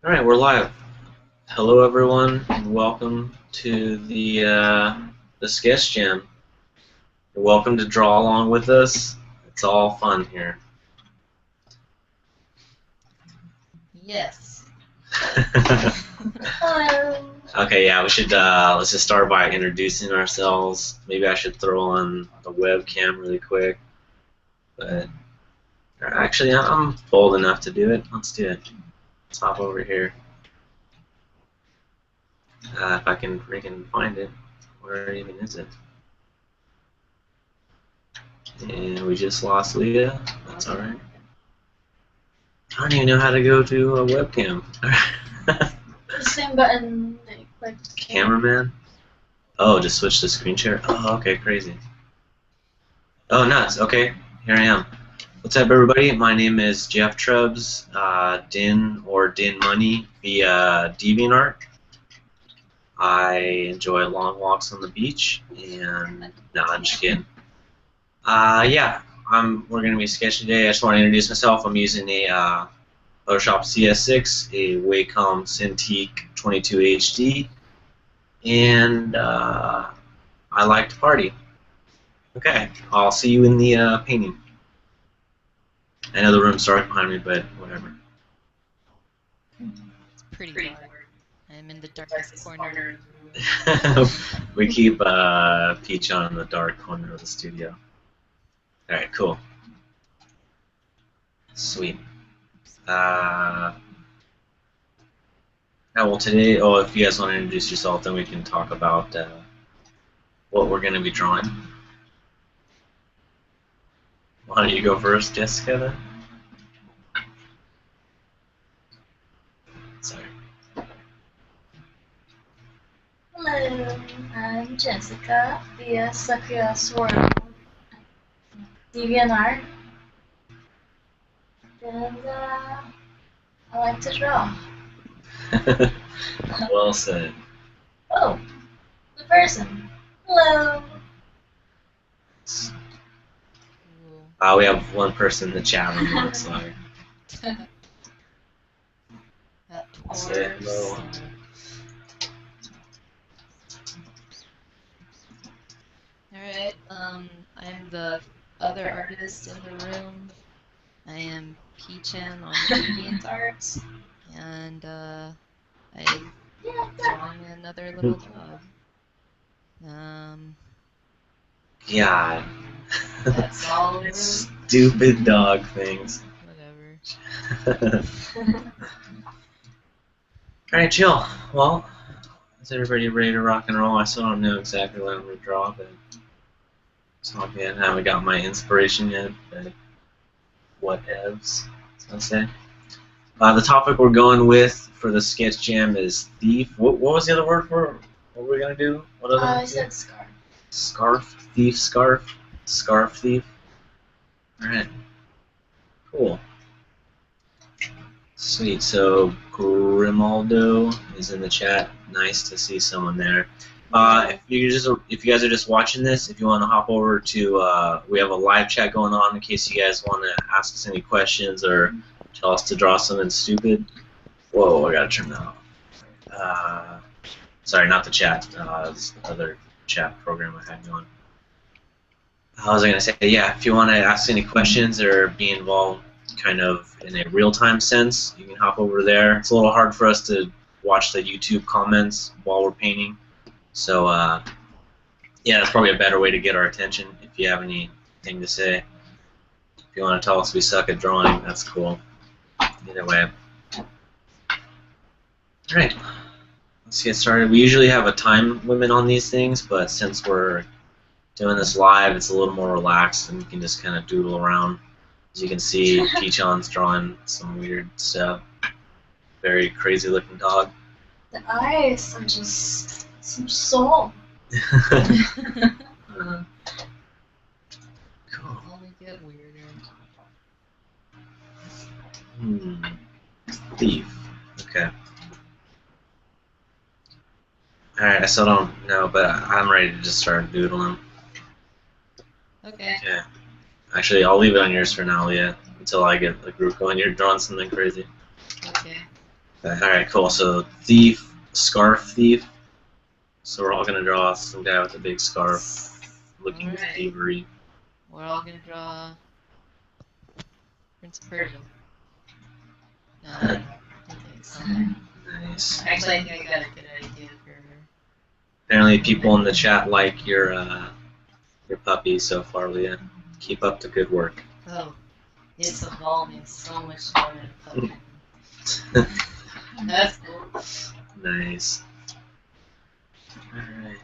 All right, we're live. Hello, everyone, and welcome to the Sketch Jam. You're welcome to draw along with us. It's all fun here. Yes. Hello. Okay, yeah, we should let's just start by introducing ourselves. Maybe I should throw on the webcam really quick, but actually, I'm bold enough to do it. Let's do it. Let's hop over here. If I can freaking find it, where even is it? And we just lost Leah. That's all right. I don't even know how to go to a webcam. The same button that you clicked. Cameraman? Oh, just switch to screen share? Oh, okay, crazy. Oh, nuts. Okay, here I am. What's up, everybody? My name is Jeff Trebs, Din or Din Money via DeviantArt. I enjoy long walks on the beach, and no, I'm just kidding. Yeah, we're gonna be sketching today. I just want to introduce myself. I'm using a Photoshop CS6, a Wacom Cintiq 22 HD, and I like to party. Okay, I'll see you in the painting. I know the room's dark behind me, but whatever. It's pretty dark. I'm in the darkest corner. We keep Peach on in the dark corner of the studio. Alright, cool. Sweet. Well, today, if you guys want to introduce yourself, then we can talk about what we're going to be drawing. Why don't you go first, Jessica, then? Sorry. Hello, I'm Jessica via Sakura's World DeviantArt. And I like to draw. Well said. Oh, the person. Hello. Cool. We have one person in the chat room, it looks like. That Say hello. dwarves. Alright, I'm the other artist in the room. I am Peachan on DeviantArt, and I'm drawing another little dog. God. That's all. Stupid dog things. Whatever. Alright, chill. Well, is everybody ready to rock and roll? I still don't know exactly what I'm going to draw, but it's not yet. I haven't got my inspiration yet, but whatevs, as I say. The topic we're going with for the sketch jam is thief. What was the other word for what we're going to do? What other I said scarf. Scarf thief, scarf thief. Alright. Cool. Sweet. So Grimaldo is in the chat. Nice to see someone there. If you guys are just watching this, if you want to hop over to, we have a live chat going on in case you guys want to ask us any questions or tell us to draw something stupid. Whoa, I gotta turn that off. Sorry, not the chat. This other chat program I had going. I was gonna say, yeah, if you want to ask any questions or be involved kind of in a real-time sense, you can hop over there. It's a little hard for us to watch the YouTube comments while we're painting. So, yeah, that's probably a better way to get our attention if you have anything to say. If you want to tell us we suck at drawing, that's cool. Either way. Alright, let's get started. We usually have a time limit on these things, but since we're doing this live, it's a little more relaxed and you can just kind of doodle around. As you can see, Peachon's drawing some weird stuff. Very crazy looking dog. The eyes are just some soul. Cool. Only get weirder. Thief. Okay. Alright, I still don't know, but I'm ready to just start doodling. Okay. Yeah. Actually, I'll leave it on yours for now, Leah, until I get the group going. You're drawing something crazy. Okay. Alright, cool. So thief, scarf thief. So we're all gonna draw some guy with a big scarf looking Alright. thievery. We're all gonna draw Prince of Persia. I think so. Nice. Actually, I think I got a good idea for her. Apparently people in the chat like your puppy so far, Leah. Keep up the good work. Oh, it's evolving so much more than a puppy. That's cool. Nice. Alright.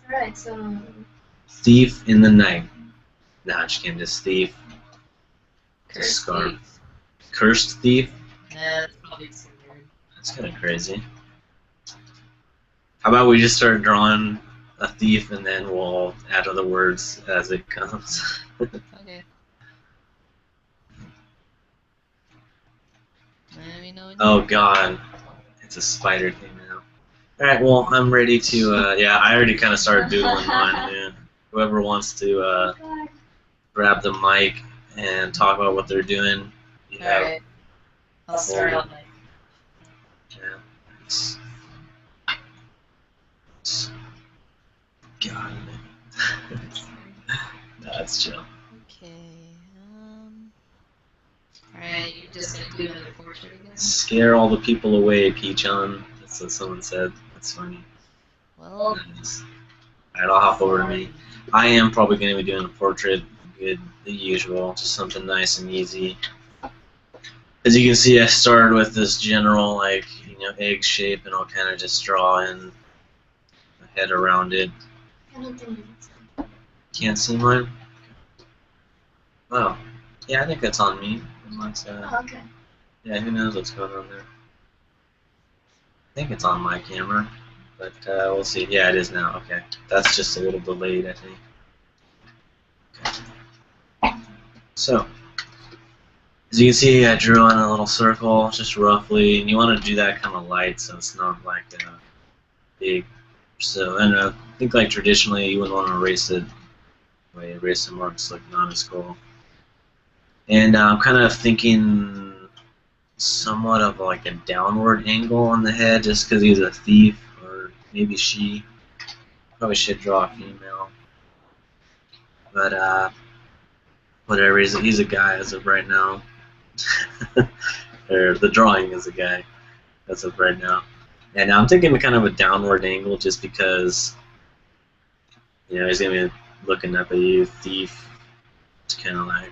Alright, so Thief in the night. Nah, just kidding. Just thief. Cursed Scarf. thief. Cursed thief? Nah, that's probably too weird. That's kind of crazy. How about we just start drawing a thief and then we'll add other words as it comes. Okay. Let me know when Oh you're god. It's a spider thing now. Alright, well, I'm ready to, yeah, I already kind of started doodling mine, yeah. Whoever wants to grab the mic and talk about what they're doing, you have, Alright. I'll start on my. yeah, it's, God. That's chill. Okay. Alright, you're just gonna do another portrait again? Scare all the people away, Peachon. That's what someone said. That's funny. Well, Nice. Alright, I'll hop over to me. I am probably going to be doing a portrait, good, the usual, just something nice and easy. As you can see, I started with this general, like, egg shape, and I'll kind of just draw in a head around it. I don't think it's Can't see mine? Oh. Yeah, I think that's on me. Unless, okay. yeah, who knows what's going on there. I think it's on my camera, but we'll see. Yeah, it is now. Okay. That's just a little delayed, I think. Okay. So, as you can see, I drew on a little circle, just roughly, and you want to do that kind of light so it's not like big. So, I don't know, I think like traditionally you wouldn't want to erase it. Wait, erase the marks like not as cool. And I'm kind of thinking somewhat of like a downward angle on the head just because he's a thief, or maybe she. Probably should draw a female. But, whatever, he's a guy as of right now. Or the drawing is a guy as of right now. And I'm thinking kind of a downward angle just because, he's going to be looking up at you, thief. It's kind of like,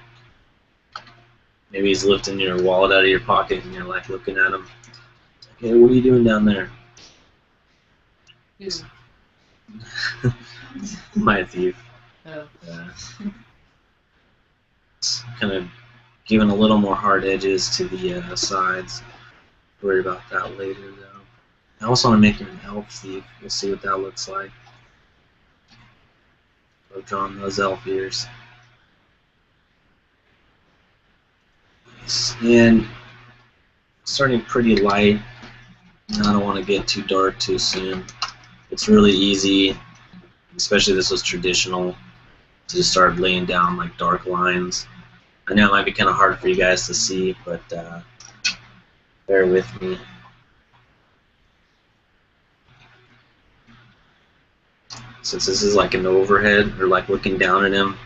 maybe he's lifting your wallet out of your pocket and you're like looking at him. Hey, what are you doing down there? Who? My thief. Oh. Kind of giving a little more hard edges to the sides. Worry about that later, though. I also want to make him an elf thief. We'll see what that looks like. I've drawn those elf ears. And starting pretty light. I don't want to get too dark too soon. It's really easy, especially this was traditional, to just start laying down like dark lines. I know it might be kind of hard for you guys to see, but bear with me. Since this is like an overhead, or like looking down at him,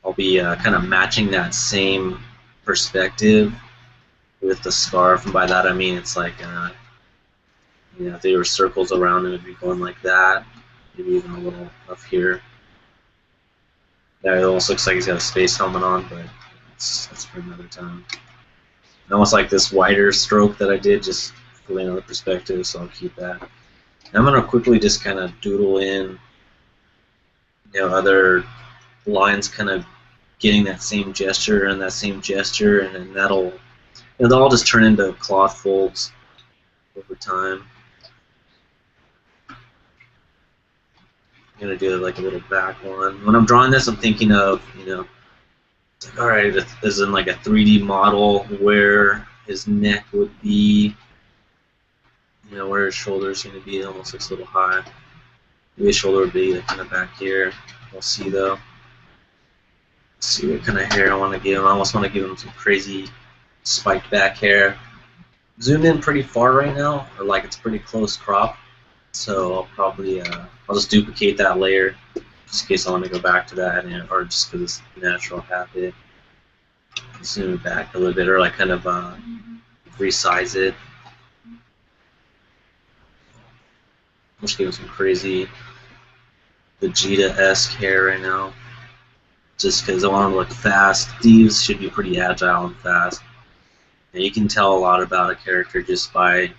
I'll be kind of matching that same perspective with the scarf, and by that I mean it's like, if there were circles around him, it'd be going like that, maybe even a little up here. That almost looks like he's got a space helmet on, but that's for another time. And almost like this wider stroke that I did, just for another perspective, so I'll keep that. And I'm going to quickly just kind of doodle in, other lines kind of getting that same gesture and that same gesture, and then that'll, they'll all just turn into cloth folds over time. I'm going to do like a little back one. When I'm drawing this, I'm thinking of, it's like, alright, this is in like a 3D model where his neck would be, where his shoulder's going to be. It almost looks a little high. Maybe his shoulder would be like kind of back here. We'll see though. Let's see what kind of hair I want to give him. I almost want to give him some crazy spiked back hair. Zoomed in pretty far right now, or like it's pretty close crop. So I'll probably I'll just duplicate that layer just in case I want to go back to that, or just because it's natural habit. Zoom it back a little bit, or like kind of resize it. I'm just giving some crazy Vegeta-esque hair right now, just because I want to look fast. Thieves should be pretty agile and fast. And you can tell a lot about a character just by,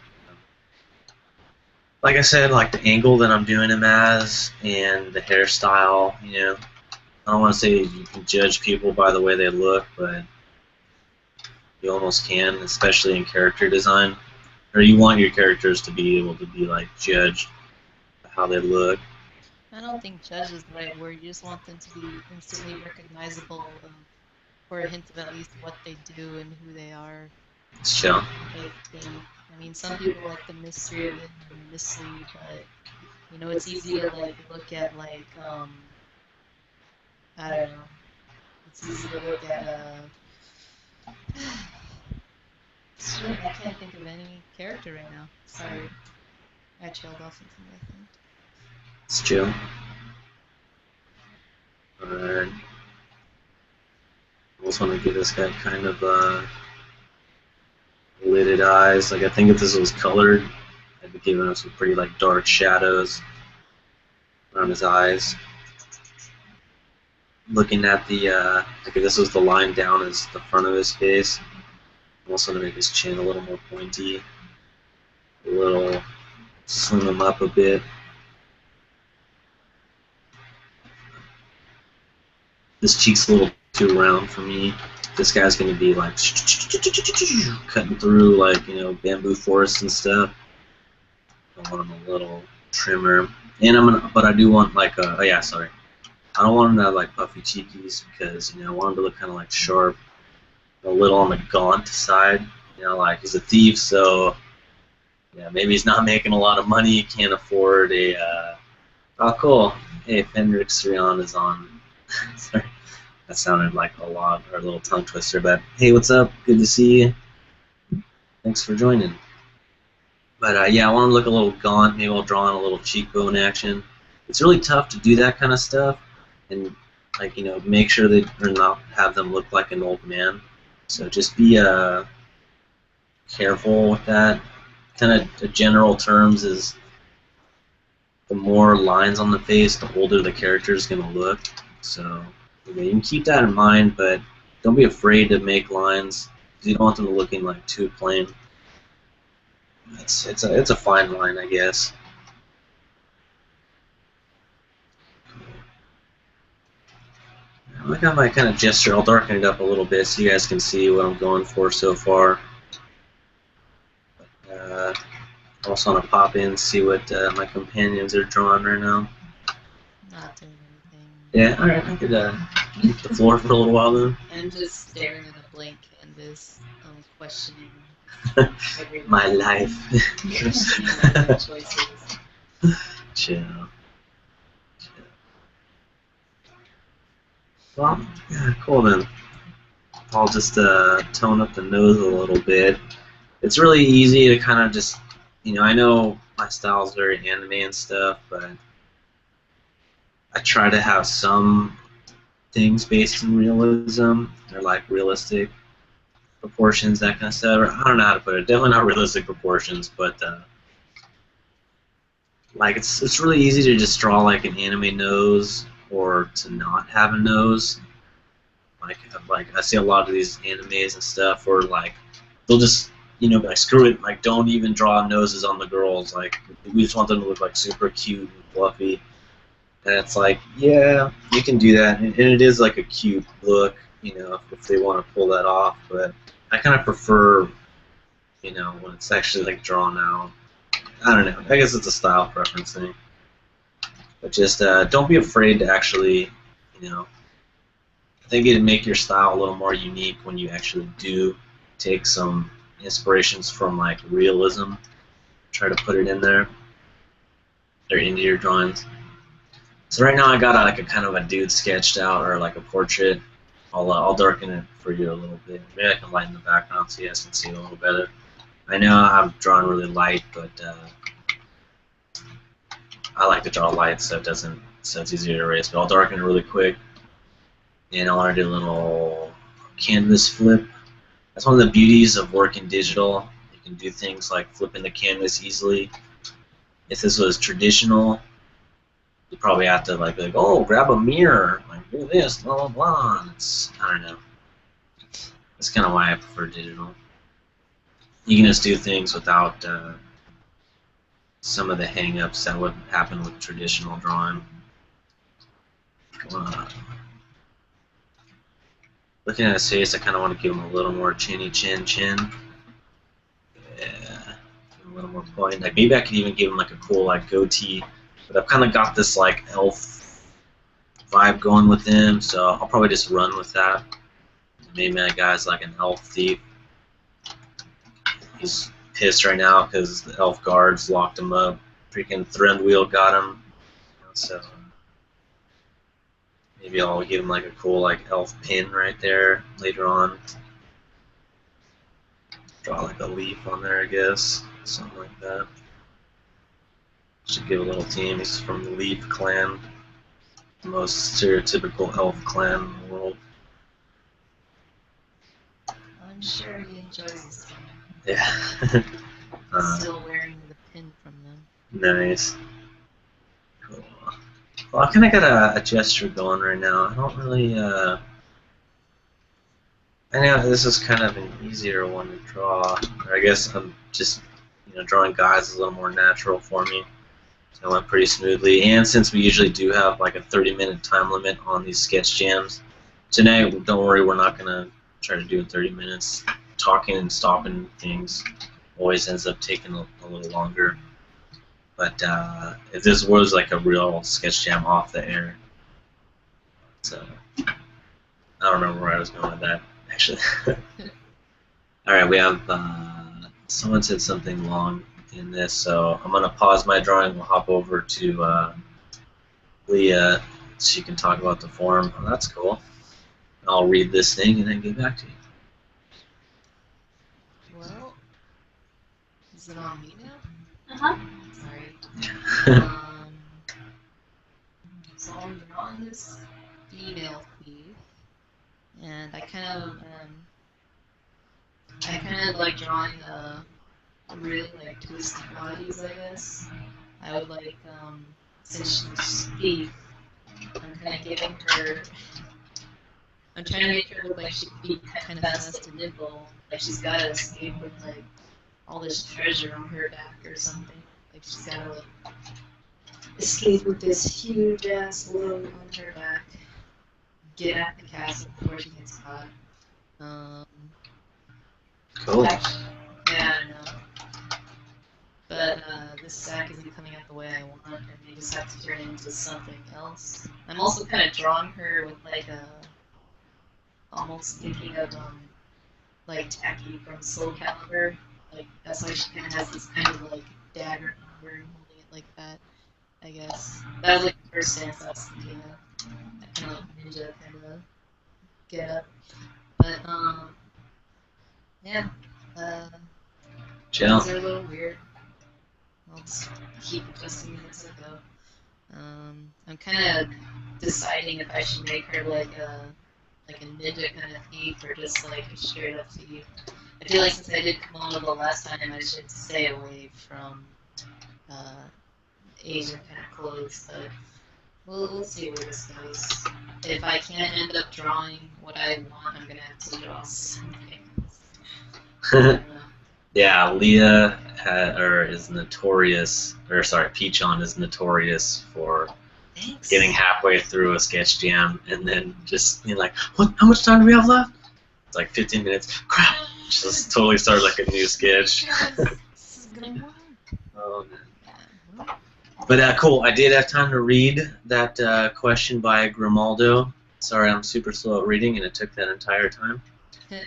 like I said, like the angle that I'm doing him as and the hairstyle. You know, I don't want to say you can judge people by the way they look, but you almost can, especially in character design. Or you want your characters to be able to be like judged by how they look. I don't think judge is the right word. You just want them to be instantly recognizable, or a hint of at least what they do and who they are. It's chill. I mean, some people like the mystery of it and the mystery, but you know, it's easy to like look at like I don't know. It's easy to look at shit, I can't think of any character right now. Sorry, I chilled off something. I think. It's chill. Alright. I also want to give this guy kind of lidded eyes. Like I think if this was colored, I'd be giving him some pretty like dark shadows around his eyes. Looking at the like if this was the line down as the front of his face. I'm also gonna make his chin a little more pointy. A little slim him up a bit. This cheek's a little too round for me. This guy's gonna be like cutting through like, you know, bamboo forests and stuff. I want him a little trimmer, and but I do want like a, oh yeah, sorry. I don't want him to have like puffy cheekies because, you know, I want him to look kind of like sharp, a little on the gaunt side. You know, like he's a thief, so yeah, maybe he's not making a lot of money. He can't afford a. Oh, cool. Hey, Fenrix Rion is on. Sorry, that sounded like a lot or a little tongue twister, but hey, what's up? Good to see you. Thanks for joining. But yeah, I want him to look a little gaunt. Maybe I'll draw in a little cheekbone action. It's really tough to do that kind of stuff, and like, you know, make sure they or not have them look like an old man. So just be careful with that. Kind of the general terms is the more lines on the face, the older the character is going to look. So you can keep that in mind, but don't be afraid to make lines. You don't want them looking like too plain. It's a fine line, I guess. I got my kind of gesture. I'll darken it up a little bit so you guys can see what I'm going for so far. I also want to pop in, see what my companions are drawing right now. Not doing anything. Yeah, alright, I could keep the floor for a little while then. I'm just staring at a blank canvas, questioning My life. my choices. Chill. Well, yeah, cool then. I'll just tone up the nose a little bit. It's really easy to kind of just, you know, I know my style is very anime and stuff, but I try to have some things based in realism. They're like realistic proportions, that kind of stuff. I don't know how to put it. Definitely not realistic proportions, but like it's really easy to just draw like an anime nose or to not have a nose. Like I see a lot of these animes and stuff where like they'll just, you know, like screw it, like don't even draw noses on the girls. Like we just want them to look like super cute and fluffy. And it's like, yeah, you can do that, and it is like a cute look, you know, if they want to pull that off. But I kind of prefer, you know, when it's actually like drawn out. I don't know. I guess it's a style preference thing. But just don't be afraid to actually, you know, I think it'd make your style a little more unique when you actually do take some inspirations from like realism, try to put it in there, or into your drawings. So right now I got like a kind of a dude sketched out, or like a portrait. I'll darken it for you a little bit. Maybe I can lighten the background so you guys can see it a little better. I know I'm drawing really light, but I like to draw light so it's easier to erase. But I'll darken it really quick. And I want to do a little canvas flip. That's one of the beauties of working digital. You can do things like flipping the canvas easily. If this was traditional, you probably have to like be like, oh, grab a mirror, like do this, blah blah blah. I don't know. That's kind of why I prefer digital. You can just do things without some of the hang-ups that would happen with traditional drawing. Looking at his face, I kind of want to give him a little more chinny chin. Yeah, give him a little more point. Like maybe I could even give him like a cool like goatee. But I've kind of got this like elf vibe going with him, so I'll probably just run with that. Maybe my guy's like an elf thief. He's pissed right now because the elf guards locked him up. Freaking Threnwheel got him. So maybe I'll give him like a cool like elf pin right there later on. Draw like a leaf on there, I guess. Something like that. Should give a little team. He's from the Leaf clan, the most stereotypical elf clan in the world. I'm sure he enjoys this one. Yeah. Still wearing the pin from them. Nice. Cool. Well, I kind of got a gesture going right now. I don't really. I know this is kind of an easier one to draw. Or I guess I'm just, drawing guys is a little more natural for me. It went pretty smoothly, and since we usually do have like a 30-minute time limit on these sketch jams, tonight, don't worry, we're not going to try to do it 30 minutes. Talking and stopping things always ends up taking a little longer. But if this was like a real sketch jam off the air, so I don't remember where I was going with that, actually. Alright, we have, someone said something long in this, so I'm going to pause my drawing. We'll hop over to Leah so she can talk about the form. Oh, that's cool. I'll read this thing and then get back to you. Well, is it on me now? Uh-huh. Sorry. So I'm drawing this female thief, and I kind of like drawing really like twisted bodies, I guess. I would like, since she's thief, I'm kind of giving her. I'm trying to make her look like she'd be kind of fast and nimble, like she's got to escape with like all this treasure on her back or something. Like she's got to like escape with this huge ass load on her back, get at the castle before she gets caught. Cool. Yeah, I know. But this sack isn't coming out the way I want, and they just have to turn it into something else. I'm also kind of drawing her with like a, almost thinking of like Tacky from Soul Calibur. Like that's why she kind of has this kind of like dagger number and holding it like that. I guess that was like the first stance I was thinking of. That kind of like ninja kind of get up. But yeah. Chill. These are a little weird. I'll just keep adjusting it as I go. I'm kind of deciding if I should make her like a ninja kind of thief or just like a straight up thief. I feel like since I did kimono the last time, I should stay away from Asian kind of clothes. But we'll see where this goes. If I can't end up drawing what I want, I'm gonna have to draw something. Yeah, Leah is notorious, or sorry, Peachon is notorious for getting halfway through a sketch jam and then just being like, "What? How much time do we have left?" It's like 15 minutes. Crap! Just totally start like a new sketch. Oh man. But cool. I did have time to read that question by Grimaldo. Sorry, I'm super slow at reading, and it took that entire time.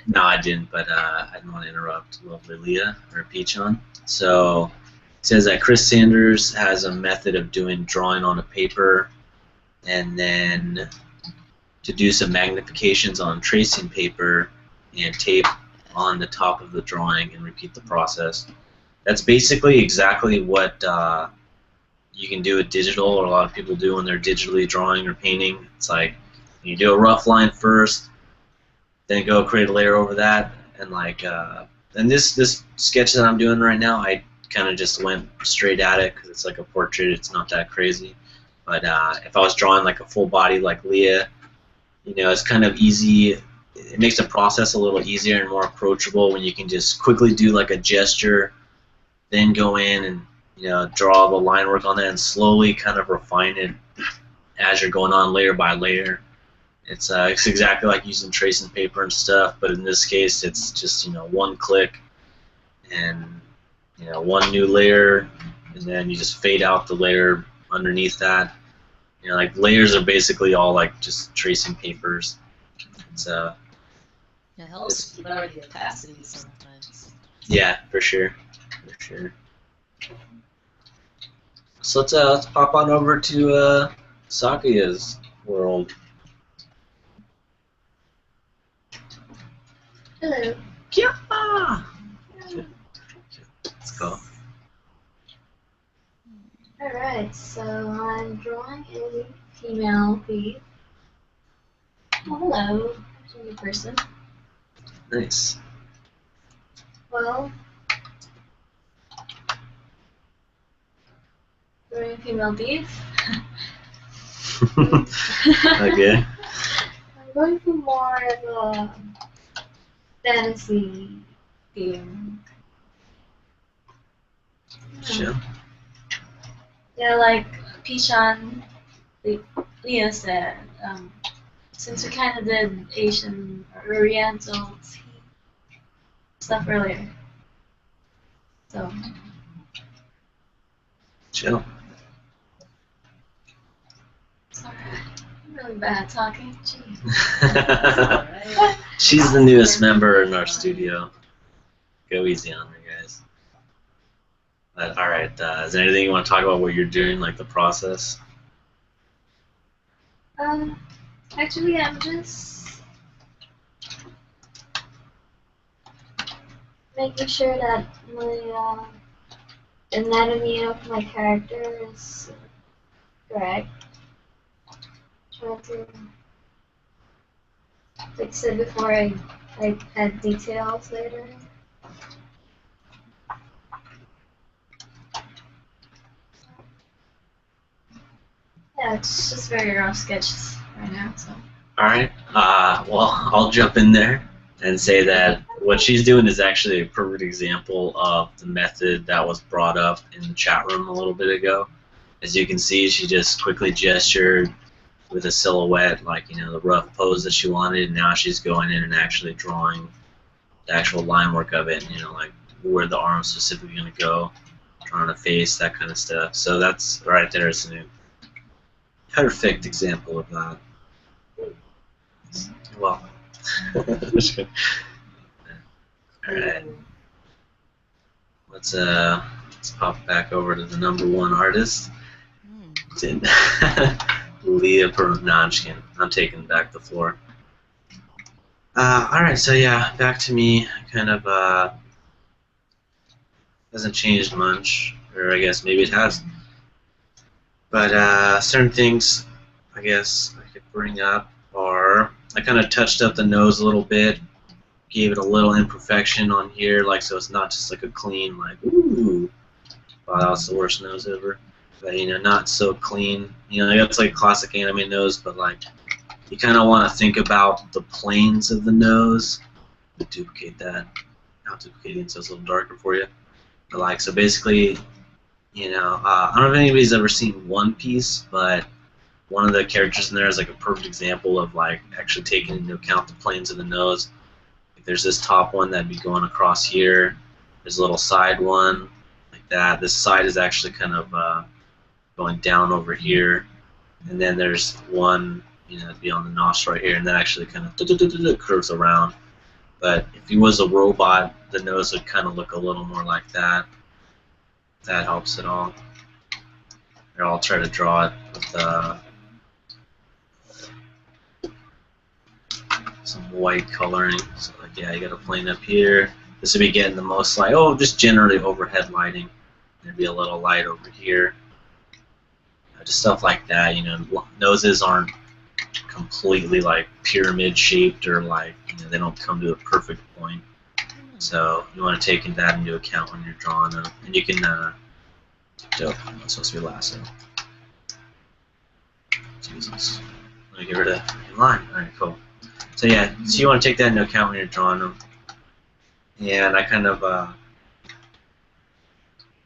No, I didn't, but I didn't want to interrupt lovely Leah, or Peachon. So it says that Chris Sanders has a method of doing drawing on a paper and then to do some magnifications on tracing paper and tape on the top of the drawing and repeat the process. That's basically exactly what you can do with digital, or a lot of people do when they're digitally drawing or painting. It's like you do a rough line first, then go create a layer over that, and like and this sketch that I'm doing right now, I kind of just went straight at it because it's like a portrait. It's not that crazy. But if I was drawing like a full body like Leah, you know, it's kind of easy. It makes the process a little easier and more approachable when you can just quickly do like a gesture, then go in and, you know, draw the line work on that and slowly kind of refine it as you're going on layer by layer. It's exactly like using tracing paper and stuff, but in this case it's just, you know, one click and, you know, one new layer, and then you just fade out the layer underneath that. You know, like layers are basically all like just tracing papers. It's It helps lower the opacity sometimes. yeah, for sure, for sure. So let's pop on over to Sakuya's world. Hello. Yeah. Let's go. Alright, so I'm drawing a female thief. Oh, hello. There's a new person. Nice. Well, drawing a female thief. Okay. I'm going for more of a fantasy theme. Sure. Yeah, like Pishan, Leah said, since we kind of did Asian or Oriental stuff earlier. So, Chill. sorry, I'm really bad at talking. Jeez. She's the newest member in our studio. Go easy on her, guys. But all right, is there anything you want to talk about what you're doing, like the process? Actually, I'm just making sure that my anatomy of my character is correct. Trying to fix it before I add details later. Yeah, it's just very rough sketches right now, so. All right. Well, I'll jump in there and say that what she's doing is actually a perfect example of the method that was brought up in the chat room a little bit ago. As you can see, she just quickly gestured with a silhouette, like, you know, the rough pose that she wanted, and now she's going in and actually drawing the actual line work of it, you know, like where the arm's specifically going to go, drawing a face, that kind of stuff. So that's right there is a perfect example of that. You're welcome. Alright. Let's pop back over to the #1 artist. Leah no, I'm just kidding. I'm taking back the floor. Alright, so yeah, back to me. Kind of hasn't changed much, or I guess maybe it has. But certain things I guess I could bring up are, I kind of touched up the nose a little bit, gave it a little imperfection on here, like so it's not just like a clean, like, ooh, wow, that was the worst nose ever. But, you know, not so clean. You know, that's like classic anime nose, but like, you kind of want to think about the planes of the nose. Duplicate that. Not duplicating, so it's a little darker for you. But like, so basically, you know, I don't know if anybody's ever seen One Piece, but one of the characters in there is like a perfect example of like actually taking into account the planes of the nose. Like there's this top one that'd be going across here. There's a little side one like that. This side is actually kind of going down over here, and then there's one, you know, it'd be on the nostril right here, and that actually kind of curves around. But if he was a robot, the nose would kind of look a little more like that. If that helps at all. Or I'll try to draw it with some white coloring. So like, yeah, you got a plane up here. This would be getting the most light. Oh, just generally overhead lighting. There'd be a little light over here. Just stuff like that. You know, noses aren't completely like pyramid shaped or like, you know, they don't come to a perfect point. So you want to take that into account when you're drawing them. And you can, dope, it's supposed to be lasso. Jesus. Let me get rid of in line. Alright, cool. So yeah, so you want to take that into account when you're drawing them. And I kind of,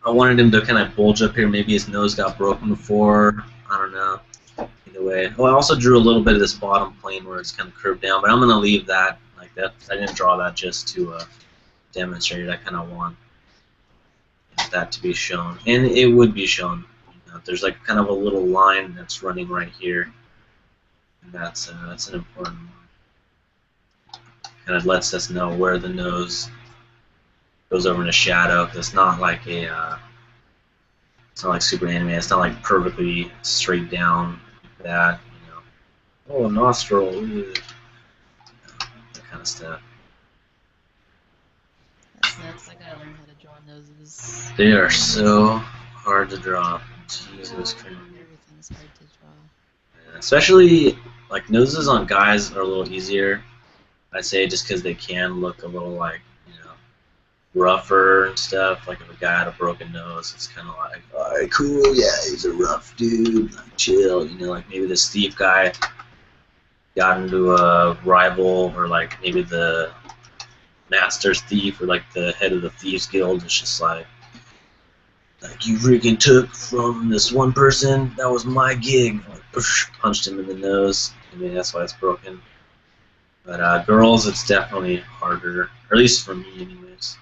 I wanted him to kind of bulge up here. Maybe his nose got broken before. I don't know. Either way. Oh, I also drew a little bit of this bottom plane where it's kind of curved down, but I'm going to leave that like that. I didn't draw that just to demonstrate it. I kind of want that to be shown. And it would be shown. You know, there's like kind of a little line that's running right here. And that's an important one. And it lets us know where the nose goes over in a shadow, because it's not like a, it's not like super animated. It's not like perfectly straight down like that. You know, oh, nostril, that kind of stuff. That's nuts. I gotta learn how to draw noses. They are so hard to draw. Jesus Christ. Everything's hard to draw. Yeah, especially like noses on guys are a little easier. I'd say just because they can look a little like, rougher and stuff. Like if a guy had a broken nose, it's kind of like, alright, cool, yeah, he's a rough dude, like chill. You know, like maybe this thief guy got into a rival, or like maybe the master's thief, or like the head of the thieves guild. It's just like you freaking took from this one person. That was my gig. Like, punched him in the nose. I mean, that's why it's broken. But girls, it's definitely harder, or at least for me, anyways.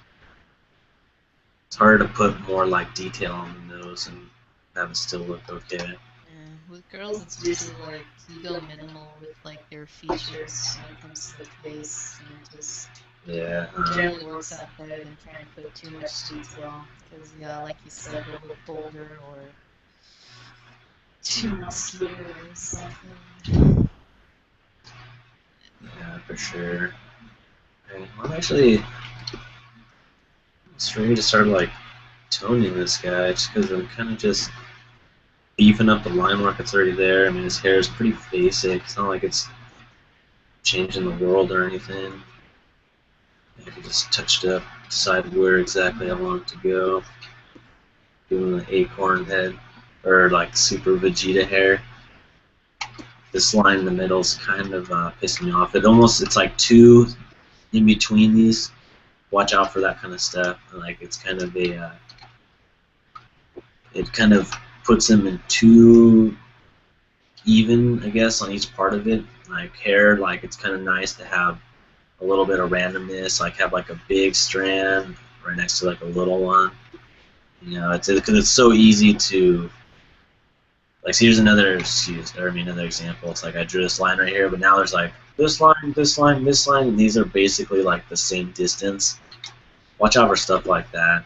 It's harder to put more like detail on the nose and have it still look okay. Yeah, with girls, it's usually like you go minimal with like their features when it comes to the face, and it just generally works out better than trying to put too much detail. Because yeah, like you said, they'll look bolder or too muscular or something. Yeah, for sure. Okay, well, actually, it's for me to start like toning this guy, just because I'm kind of just beefing up the line work that's already there. I mean, his hair is pretty basic. It's not like it's changing the world or anything. I can just touch it up, decide where exactly I want it to go. Give him an acorn head, or like super Vegeta hair. This line in the middle is kind of pissing me off. It's like two in between these. Watch out for that kind of stuff. Like it's kind of a, it kind of puts them in too even, I guess, on each part of it. Like hair, like it's kind of nice to have a little bit of randomness. Like have like a big strand right next to like a little one. You know, it's because it's so easy to. Like, so here's another example. It's like I drew this line right here, but now there's like this line, this line, this line, and these are basically like the same distance. Watch out for stuff like that.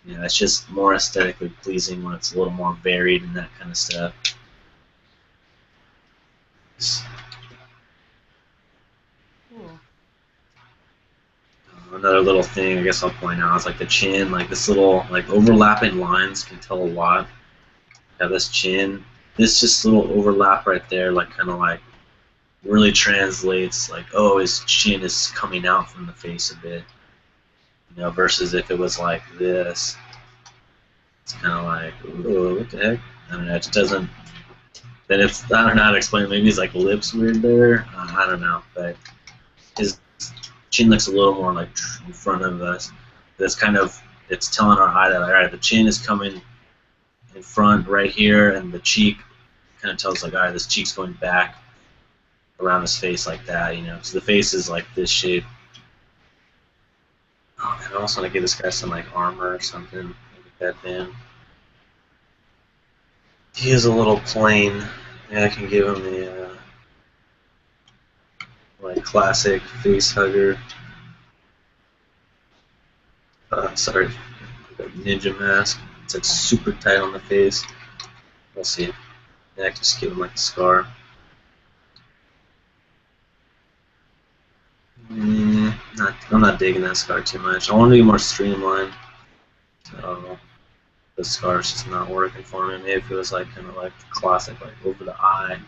You know, it's just more aesthetically pleasing when it's a little more varied and that kind of stuff. Cool. Another little thing I guess I'll point out is like the chin, like this little like overlapping lines can tell a lot. Have this chin, this just little overlap right there, like kind of like really translates like, oh, his chin is coming out from the face a bit, you know, versus if it was like this, it's kind of like, oh, what the heck? I don't know, it just doesn't. Then if I don't know how to explain it, maybe his like lips weird there. I don't know, but his chin looks a little more like in front of us. That's kind of, it's telling our eye that, all right, the chin is coming in front right here, and the cheek kind of tells like, all right, this cheek's going back around his face like that, you know. So the face is like this shape. Oh man, I also want to give this guy some like armor or something, like that man. He is a little plain. Yeah, I can give him the like classic face hugger. Sorry, ninja mask. It's like super tight on the face. We'll see. Yeah, I can just give him like a scar. I'm not digging that scar too much. I want to be more streamlined. So the scar's just not working for me. Maybe if it was like kind of like the classic, like over the eye.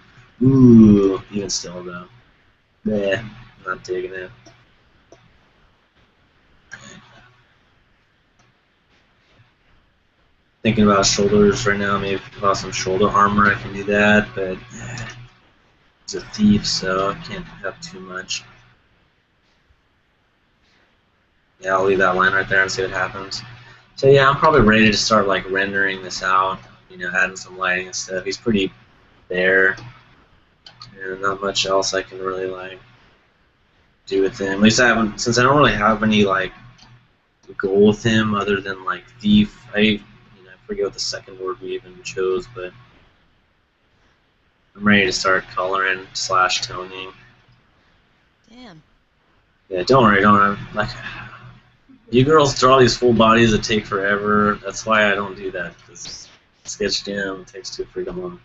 Ooh, even still though. Yeah, not digging it. Thinking about shoulders right now. Maybe about some shoulder armor. I can do that, but it's a thief, so I can't have too much. Yeah, I'll leave that line right there and see what happens. So yeah, I'm probably ready to start like rendering this out. You know, adding some lighting and stuff. He's pretty bare, and not much else I can really like do with him. At least I haven't, since I don't really have any like goal with him other than like thief. I forget what the second word we even chose, but I'm ready to start coloring / toning. Damn. Yeah, don't worry. Like, you girls draw these full bodies that take forever. That's why I don't do that, because Sketch Jam takes too freaking long.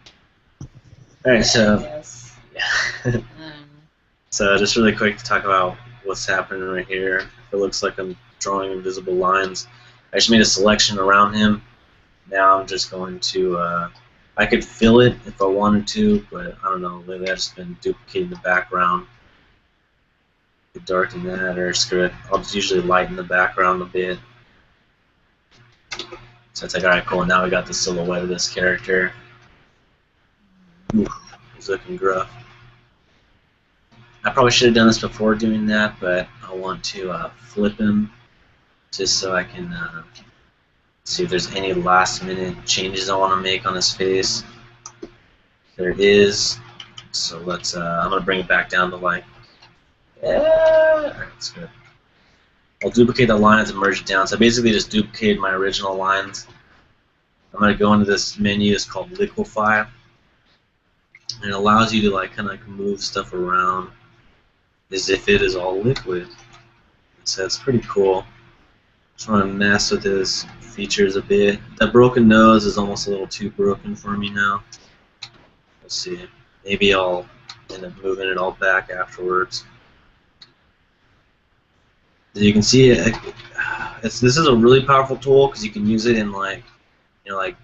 Alright, so Yes. yeah. So just really quick to talk about what's happening right here. It looks like I'm drawing invisible lines. I just made a selection around him. Now I'm just going to, I could fill it if I wanted to, but I don't know, lately I've just been duplicating the background. Could darken that, or screw it. I'll just usually lighten the background a bit. So it's like, alright, cool, now we got the silhouette of this character. Ooh, he's looking gruff. I probably should have done this before doing that, but I want to flip him just so I can see if there's any last minute changes I want to make on his face. There is. So let's, I'm going to bring it back down to like, alright, that's good. I'll duplicate the lines and merge it down. So I basically just duplicated my original lines. I'm going to go into this menu, it's called Liquify. And it allows you to like kind of like move stuff around as if it is all liquid. So it's pretty cool. Just want to mess with his features a bit. That broken nose is almost a little too broken for me now. Let's see. Maybe I'll end up moving it all back afterwards. As you can see, this is a really powerful tool because you can use it in like, like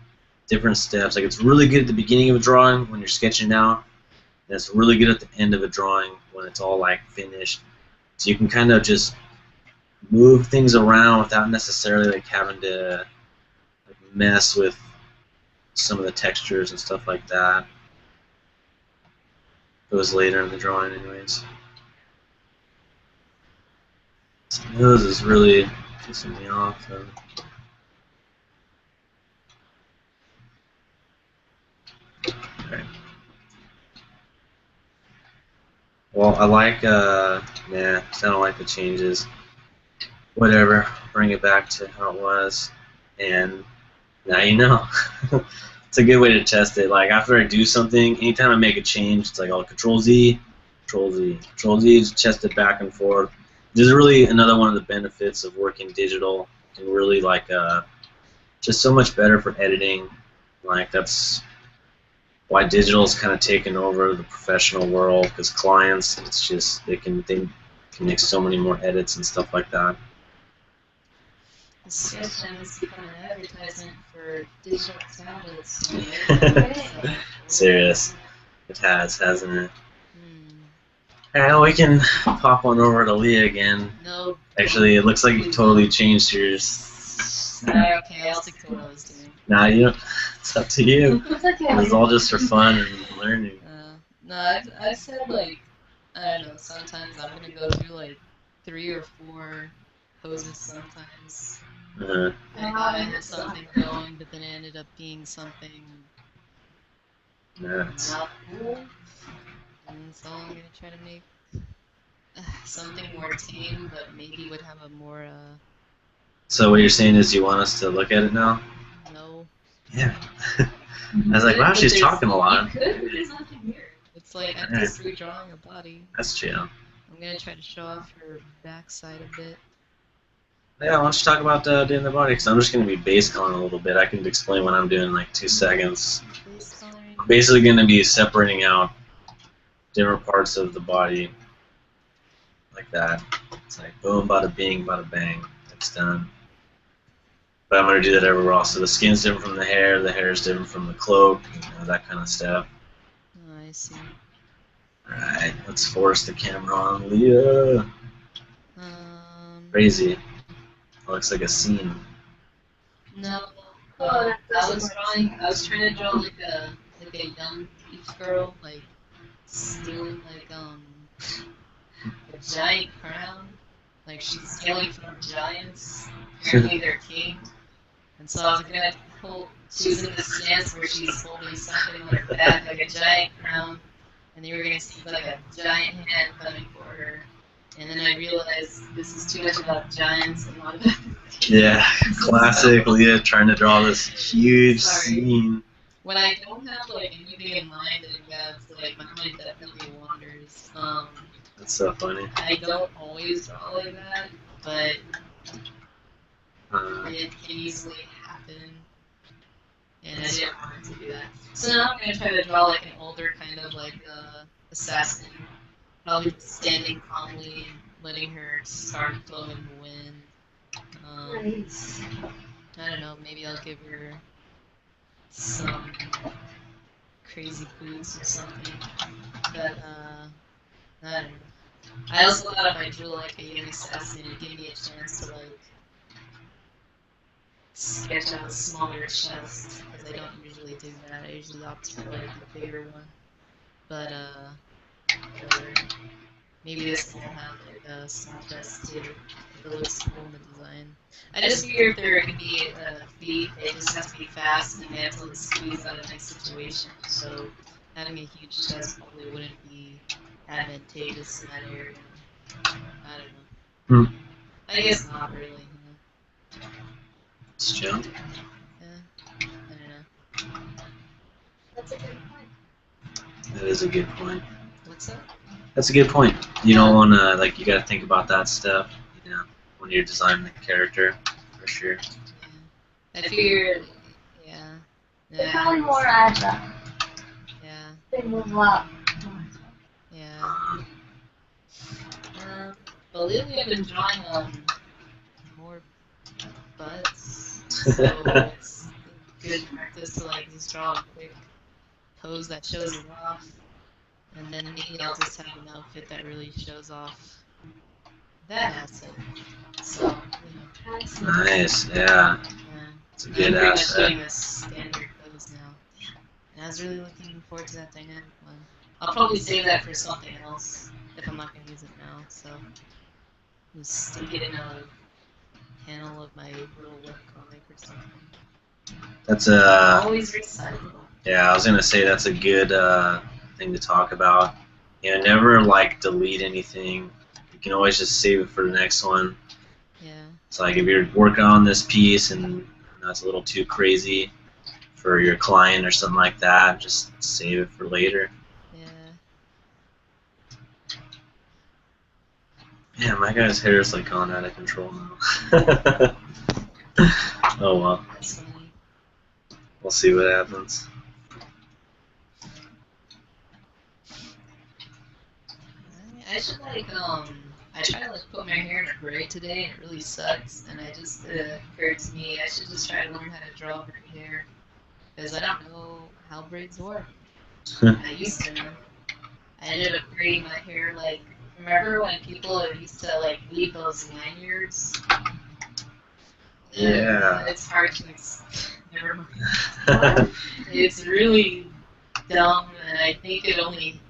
different steps. Like it's really good at the beginning of a drawing when you're sketching out, and it's really good at the end of a drawing when it's all like finished. So you can kind of just move things around without necessarily like having to like, mess with some of the textures and stuff like that. It was later in the drawing anyways. His nose is really pissing me off though. Alright. Well, I like, nah, I don't like the changes. Whatever, bring it back to how it was, and now you know. It's a good way to test it. Like after I do something, anytime I make a change, it's like I'll Control Z, Control Z, Control Z, just test it back and forth. This is really another one of the benefits of working digital. You can really like, just so much better for editing. Like that's why digital's kind of taken over the professional world, because clients, it's just they can make so many more edits and stuff like that. Sketch Jam has become an advertisement for digital tablets. Serious. It has, hasn't it? Alright, we can pop one over to Leah again. No. Actually, it looks like you totally changed yours. Okay, I'll stick to what I was doing. Nah, you don't. It's up to you. It's okay. It was all just for fun and learning. No, I said like, I don't know, sometimes I'm gonna go through like 3 or 4 poses sometimes. Uh-huh. And I had something going, but then it ended up being something Nuts. not cool. And so I'm gonna try to make something more tame, but maybe would have a more, So what you're saying is you want us to look at it now? no. Yeah. I was like, wow, she's talking a lot. You could, but there's nothing here. It's like I'm Alright. just redrawing a body. That's chill. I'm gonna try to show off her backside a bit. Yeah, why don't you talk about doing the body? Because I'm just going to be base coloring a little bit. I can explain what I'm doing in like 2 seconds. Base coloring. I'm basically going to be separating out different parts of the body like that. It's like boom, bada bing, bada bang. It's done. But I'm gonna do that everywhere else. So the skin's different from the hair is different from the cloak, that kind of stuff. Oh, I see. Alright, let's force the camera on Leah. Crazy. It looks like a scene. No. Oh, I was trying to draw like a young beach girl, like stealing like a giant crown, like she's stealing from giants. Apparently they're king, and so I was gonna pull. She was in this stance where she's holding something on her back, like a giant crown, and you were gonna see like a giant hand coming for her. And then I realized this is too much about giants and not about. Yeah, classic Leah trying to draw this huge scene. When I don't have like anything in mind in regards to like my mind definitely wanders. That's so funny. I don't always draw like that, but it can easily happen. And I didn't want to do that. So now I'm gonna try to draw like an older kind of like assassin. Probably standing calmly and letting her scarf blow in the wind. Nice. I don't know, maybe I'll give her some crazy boots or something. But I don't know. I also thought if I drew like a young assassin, it'd give me a chance to like sketch out a smaller chest, because I don't usually do that. I usually opt for like the bigger one. But or maybe this will have like a small chest too. If it looks cool in the design. I just figure if there can be a feat, it just has to be fast and able to squeeze out of any situation. So having a huge chest probably wouldn't be advantageous in that area. I don't know. I guess not really. You know? It's chill. Yeah. I don't know. That's a good point. That is a good point. What's up? That's a good point. You don't want to, like, you got to think about that stuff, when you're designing the character, for sure. Yeah. I figured, yeah. They're probably more agile. Yeah. They move a lot. Yeah. But lately I've been drawing more butts, so it's good practice to like just draw a quick pose that shows it off, and then maybe I'll just have an outfit that really shows off that asset. So, you know. Nice, yeah. Yeah. It's a I'm good pretty much asset. doing a standard pose now. And I was really looking forward to that dynamic one. I'll probably save that for something else if I'm not going to use it now. So just stick it in a panel of my little webcomic or something. That's Always recyclable. yeah, I was gonna say that's a good thing to talk about. Never like delete anything. You can always just save it for the next one. Yeah. It's like if you're working on this piece and that's a little too crazy for your client or something like that, just save it for later. Yeah. Yeah, my guy's hair is like gone out of control now. Oh well. That's funny. We'll see what happens. I should like I try to like put my hair in a braid today and it really sucks, and it just occurred to me I should just try to learn how to draw braid hair, because I don't know how braids work. I used to know. I ended up braiding my hair like, remember when people used to like leave those lanyards? Yeah. It's hard to never mind. It's really dumb, and I think it only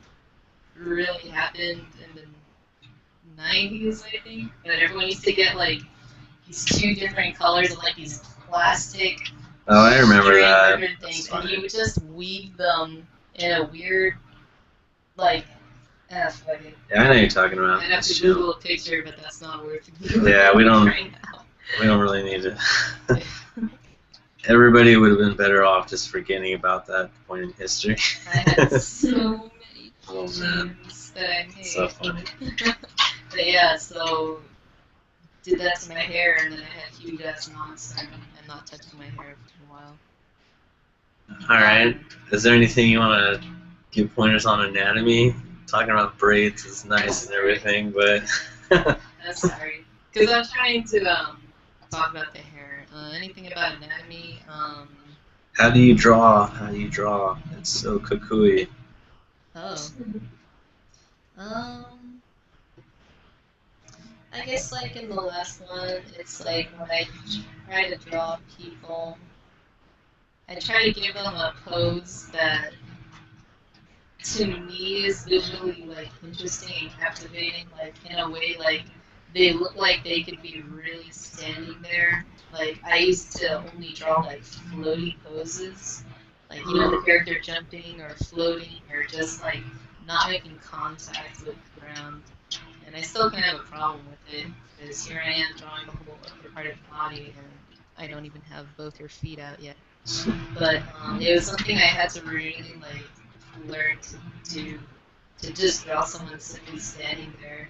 really happened in the 90s, I think. But everyone used to get like these two different colors of like these plastic. Oh, I remember that. Things, and you would just weave them in a weird, like, fuck it. Yeah, I know what you're talking about. I'd have It's to chill. Google a picture, but that's not worth Googling. Yeah, we don't- right now. We don't really need to. Everybody would have been better off just forgetting about that point in history. I had so many Oh man, pictures that I made. so funny. But yeah, so did that to my hair, and then I had huge ass knots, and I'm not touching my hair for a while. Alright, is there anything you want to give pointers on anatomy? Talking about braids is nice and everything, but Sorry. Because I'm trying to talk about the hair. Anything about anatomy? How do you draw? How do you draw? It's so kukui. Oh. Um. I guess like in the last one, it's like when I try to draw people, I try to give them a pose that to me is visually like interesting and captivating, like in a way like they look like they could be really standing there. Like I used to only draw like floaty poses, like you know the character jumping or floating or just like not making contact with the ground. And I still kind of have a problem with it because here I am drawing the whole upper part of the body and I don't even have both your feet out yet. But it was something I had to really like learn to do, to just draw someone simply standing there.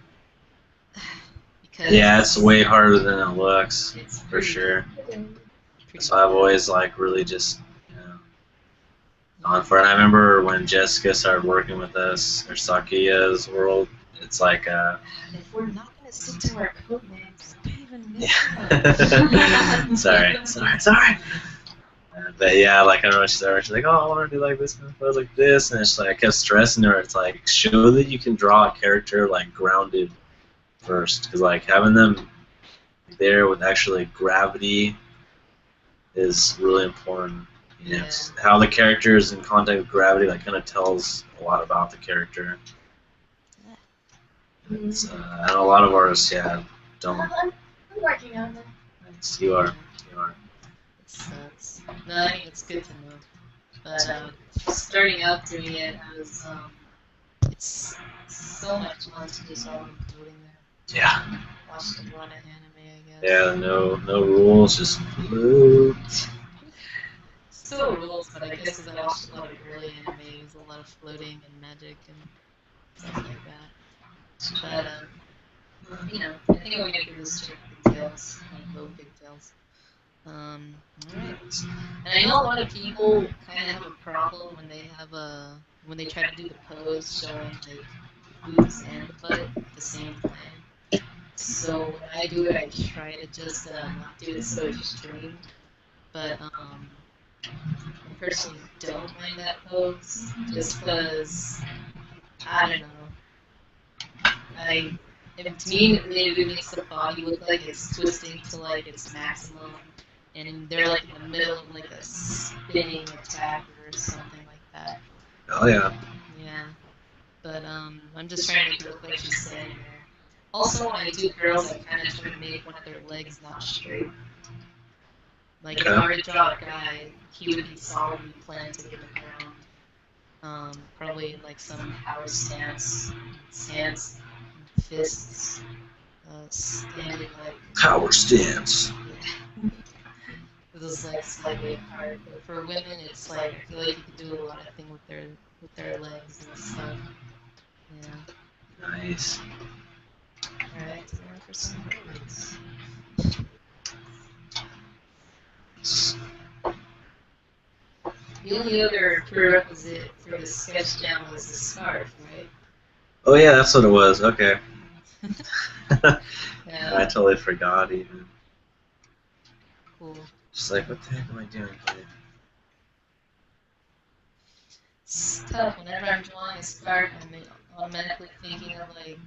Because Yeah, it's way harder than it looks, it's for pretty, sure. pretty So I've always like really just gone for it. I remember when Jessica started working with us, or Sakiya's world. It's like If we're not gonna stick to our code names, don't even miss yeah. sorry. But yeah, like I remember she's like, oh, I want to do like this kind of pose, like this, and it's like I kept stressing her. It's like show that you can draw a character like grounded first, because like having them there with actually gravity is really important. You know, it's how the character is in contact with gravity, like kind of tells a lot about the character. It's, and a lot of artists, don't. I'm working on it. You are. It sucks. No, I mean it's good to know. But starting out doing it, I was it's so much fun to just all floating there. Yeah. Watch the run of anime, I guess. Yeah, no rules, just float. Still rules, but I guess because I watched a lot of early animes, a lot of floating and magic and stuff like that. But you know, I think I'm gonna give this chick pigtails, like low pigtails. Alright. And I know a lot of people kind of have a problem when they have when they try to do the pose showing like boobs and the butt at the same time. So when I do it, I try to just not do it so extreme. But I personally don't mind that pose just because I don't know. To me, it makes the body look like it's twisting to like its maximum, and they're like in the middle of like a spinning attack or something like that. Oh yeah. Yeah, but I'm just trying to make it look like she's standing there. Also, when I do girls, I kind of try to make one of their legs not straight. Like if I were to draw a guy, he would be solidly planted in the ground. Probably in like some power stance, fists, standing like Power stance. yeah. With those legs slightly apart. But for women, it's like I feel like you could do a lot of things with their legs and stuff. Yeah. Nice. All right, time for some words. The only other prerequisite for the sketch jam was the scarf, right? Oh yeah, that's what it was. Okay. Yeah. I totally forgot even. Cool. Just like, what the heck am I doing here? It's tough. Whenever I'm drawing a scarf, I'm automatically thinking of like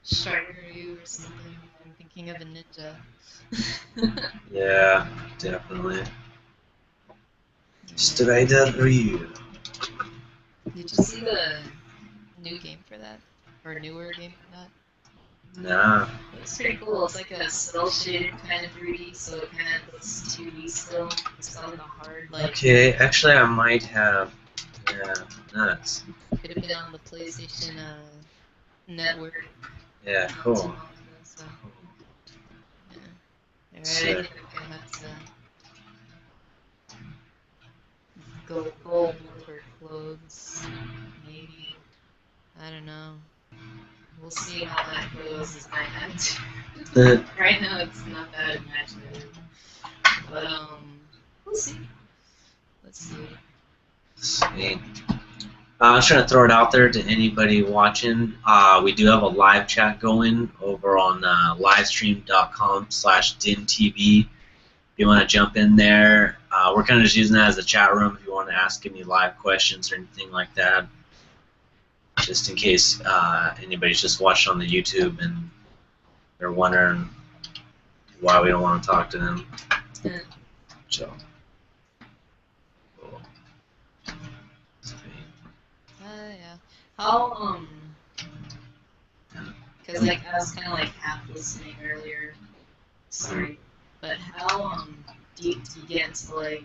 Sharkaroo or something. I'm thinking of a ninja. Yeah, definitely. Strider Ryu. Did you see the new game for that? Or newer game for that? Nah. It's pretty cool. It's like a cell shaded kind of 3D, so it kind of looks 2D still. It's not in the hard like. Okay, actually I might have. Yeah, nuts. Could have been on the PlayStation network. Yeah, Not too cool. long ago, so. Yeah. Alright, I think I'm gonna have to go gold with her clothes. Maybe. I don't know. We'll see how that goes as my attitude. Right now it's not that imaginative. But we'll see. Let's see. Sweet. I was trying to throw it out there to anybody watching. We do have a live chat going over on livestream.com/DinTV. If you want to jump in there, we're kind of just using that as a chat room if you want to ask any live questions or anything like that. Just in case anybody's just watched on the YouTube and they're wondering why we don't want to talk to them. So. Yeah. How, because, like, I was kind of, like, half listening earlier. Sorry. But how, deep do you get into, like,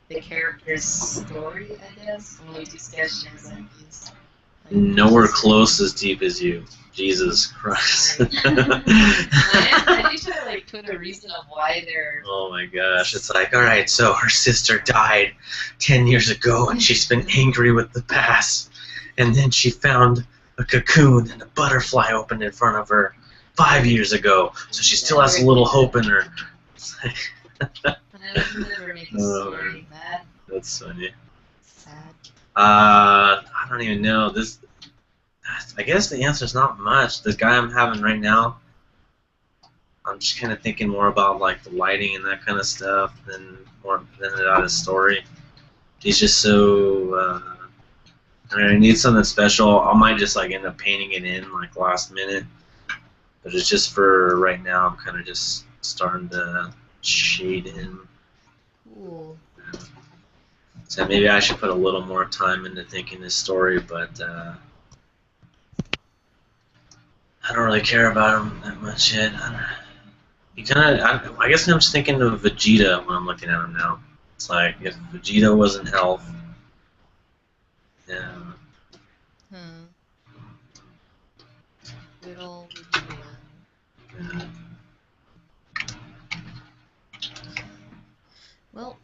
the character's story, I guess? When we do sketch games like these? Like, Nowhere close as deep as you. Jesus Christ. I do try to, like, put a reason of why they're... Oh my gosh, it's like, alright, so her sister died 10 years ago and she's been angry with the past. And then she found a cocoon and a butterfly opened in front of her 5 years ago. So she still has a little hope in her. I would never make a story that That's funny. sad. I don't even know. I guess the answer is not much. The guy I'm having right now, I'm just kind of thinking more about like the lighting and that kind of stuff than about his story. He's just so. I need something special. I might just like end up painting it in like last minute, but it's just for right now. I'm kind of just starting to shade him. Cool. So maybe I should put a little more time into thinking this story, but I don't really care about him that much yet. I guess I'm just thinking of Vegeta when I'm looking at him now. It's like if Vegeta wasn't Elf, yeah. Good old Vegeta. Yeah. Well,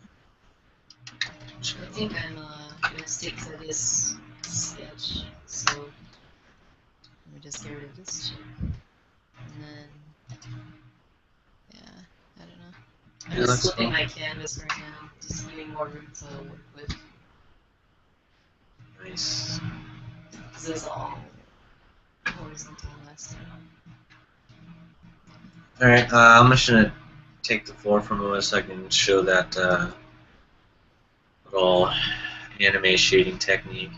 I think I'm gonna stick to this sketch, so let me just get rid of this shit. And then, yeah, I don't know. I'm Yeah, just that's flipping cool. my canvas right now, just giving more room to work with, Nice. because it's all horizontal last time. Alright, I'm just gonna take the floor for a moment so I can show that little anime shading technique,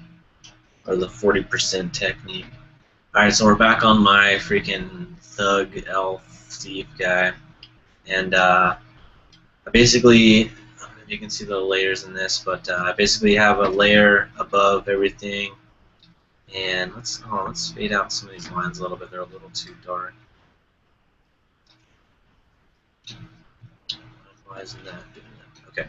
or the 40% technique. Alright, so we're back on my freaking thug elf thief guy, and I basically, I don't know if you can see the layers in this, but I basically have a layer above everything, and let's fade out some of these lines a little bit. They're a little too dark. Why isn't that doing that? Okay.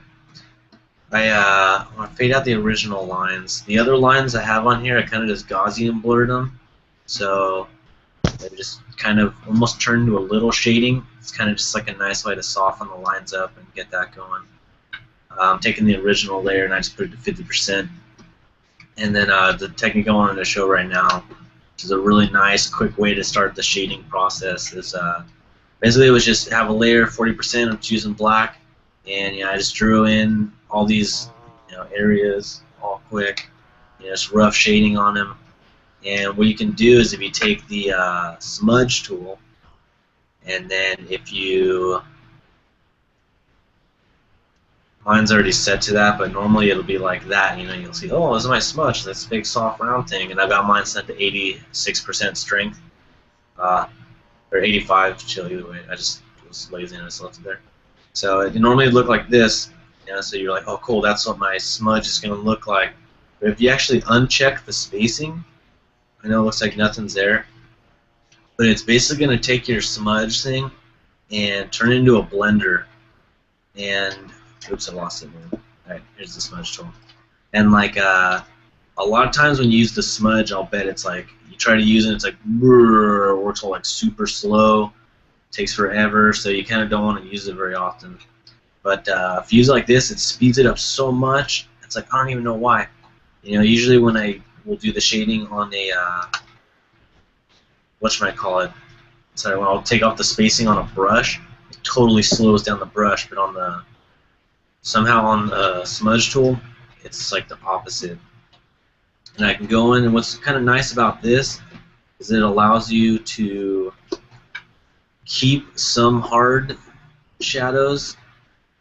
I want to fade out the original lines. The other lines I have on here, I kind of just Gaussian blurred them. So they just kind of almost turned into a little shading. It's kind of just like a nice way to soften the lines up and get that going. I'm taking the original layer and I just put it to 50%. And then the technique I wanted to show right now, which is a really nice, quick way to start the shading process, is basically it was just have a layer 40%. I'm choosing black, and I just drew in all these areas all quick, just rough shading on them. And what you can do is if you take the smudge tool, and then if you, mine's already set to that, but normally it'll be like that. You'll see, oh, this is my smudge, this big soft round thing, and I've got mine set to 86% strength, or 85, chill either way. I just was lazy and I just left it there. So it normally look like this, so you're like, oh cool, that's what my smudge is going to look like. But if you actually uncheck the spacing, I know it looks like nothing's there, but it's basically going to take your smudge thing and turn it into a blender. And oops, I lost it. Alright, here's the smudge tool. And like a lot of times when you use the smudge, I'll bet it's like you try to use it, it's like brrr, it works all like super slow, takes forever, so you kind of don't want to use it very often. But if you use it like this, it speeds it up so much. It's like I don't even know why. Usually when I will do the shading on a whatchamacallit, sorry, when I'll take off the spacing on a brush, it totally slows down the brush, but on somehow on the smudge tool, it's like the opposite. And I can go in, and what's kind of nice about this is it allows you to keep some hard shadows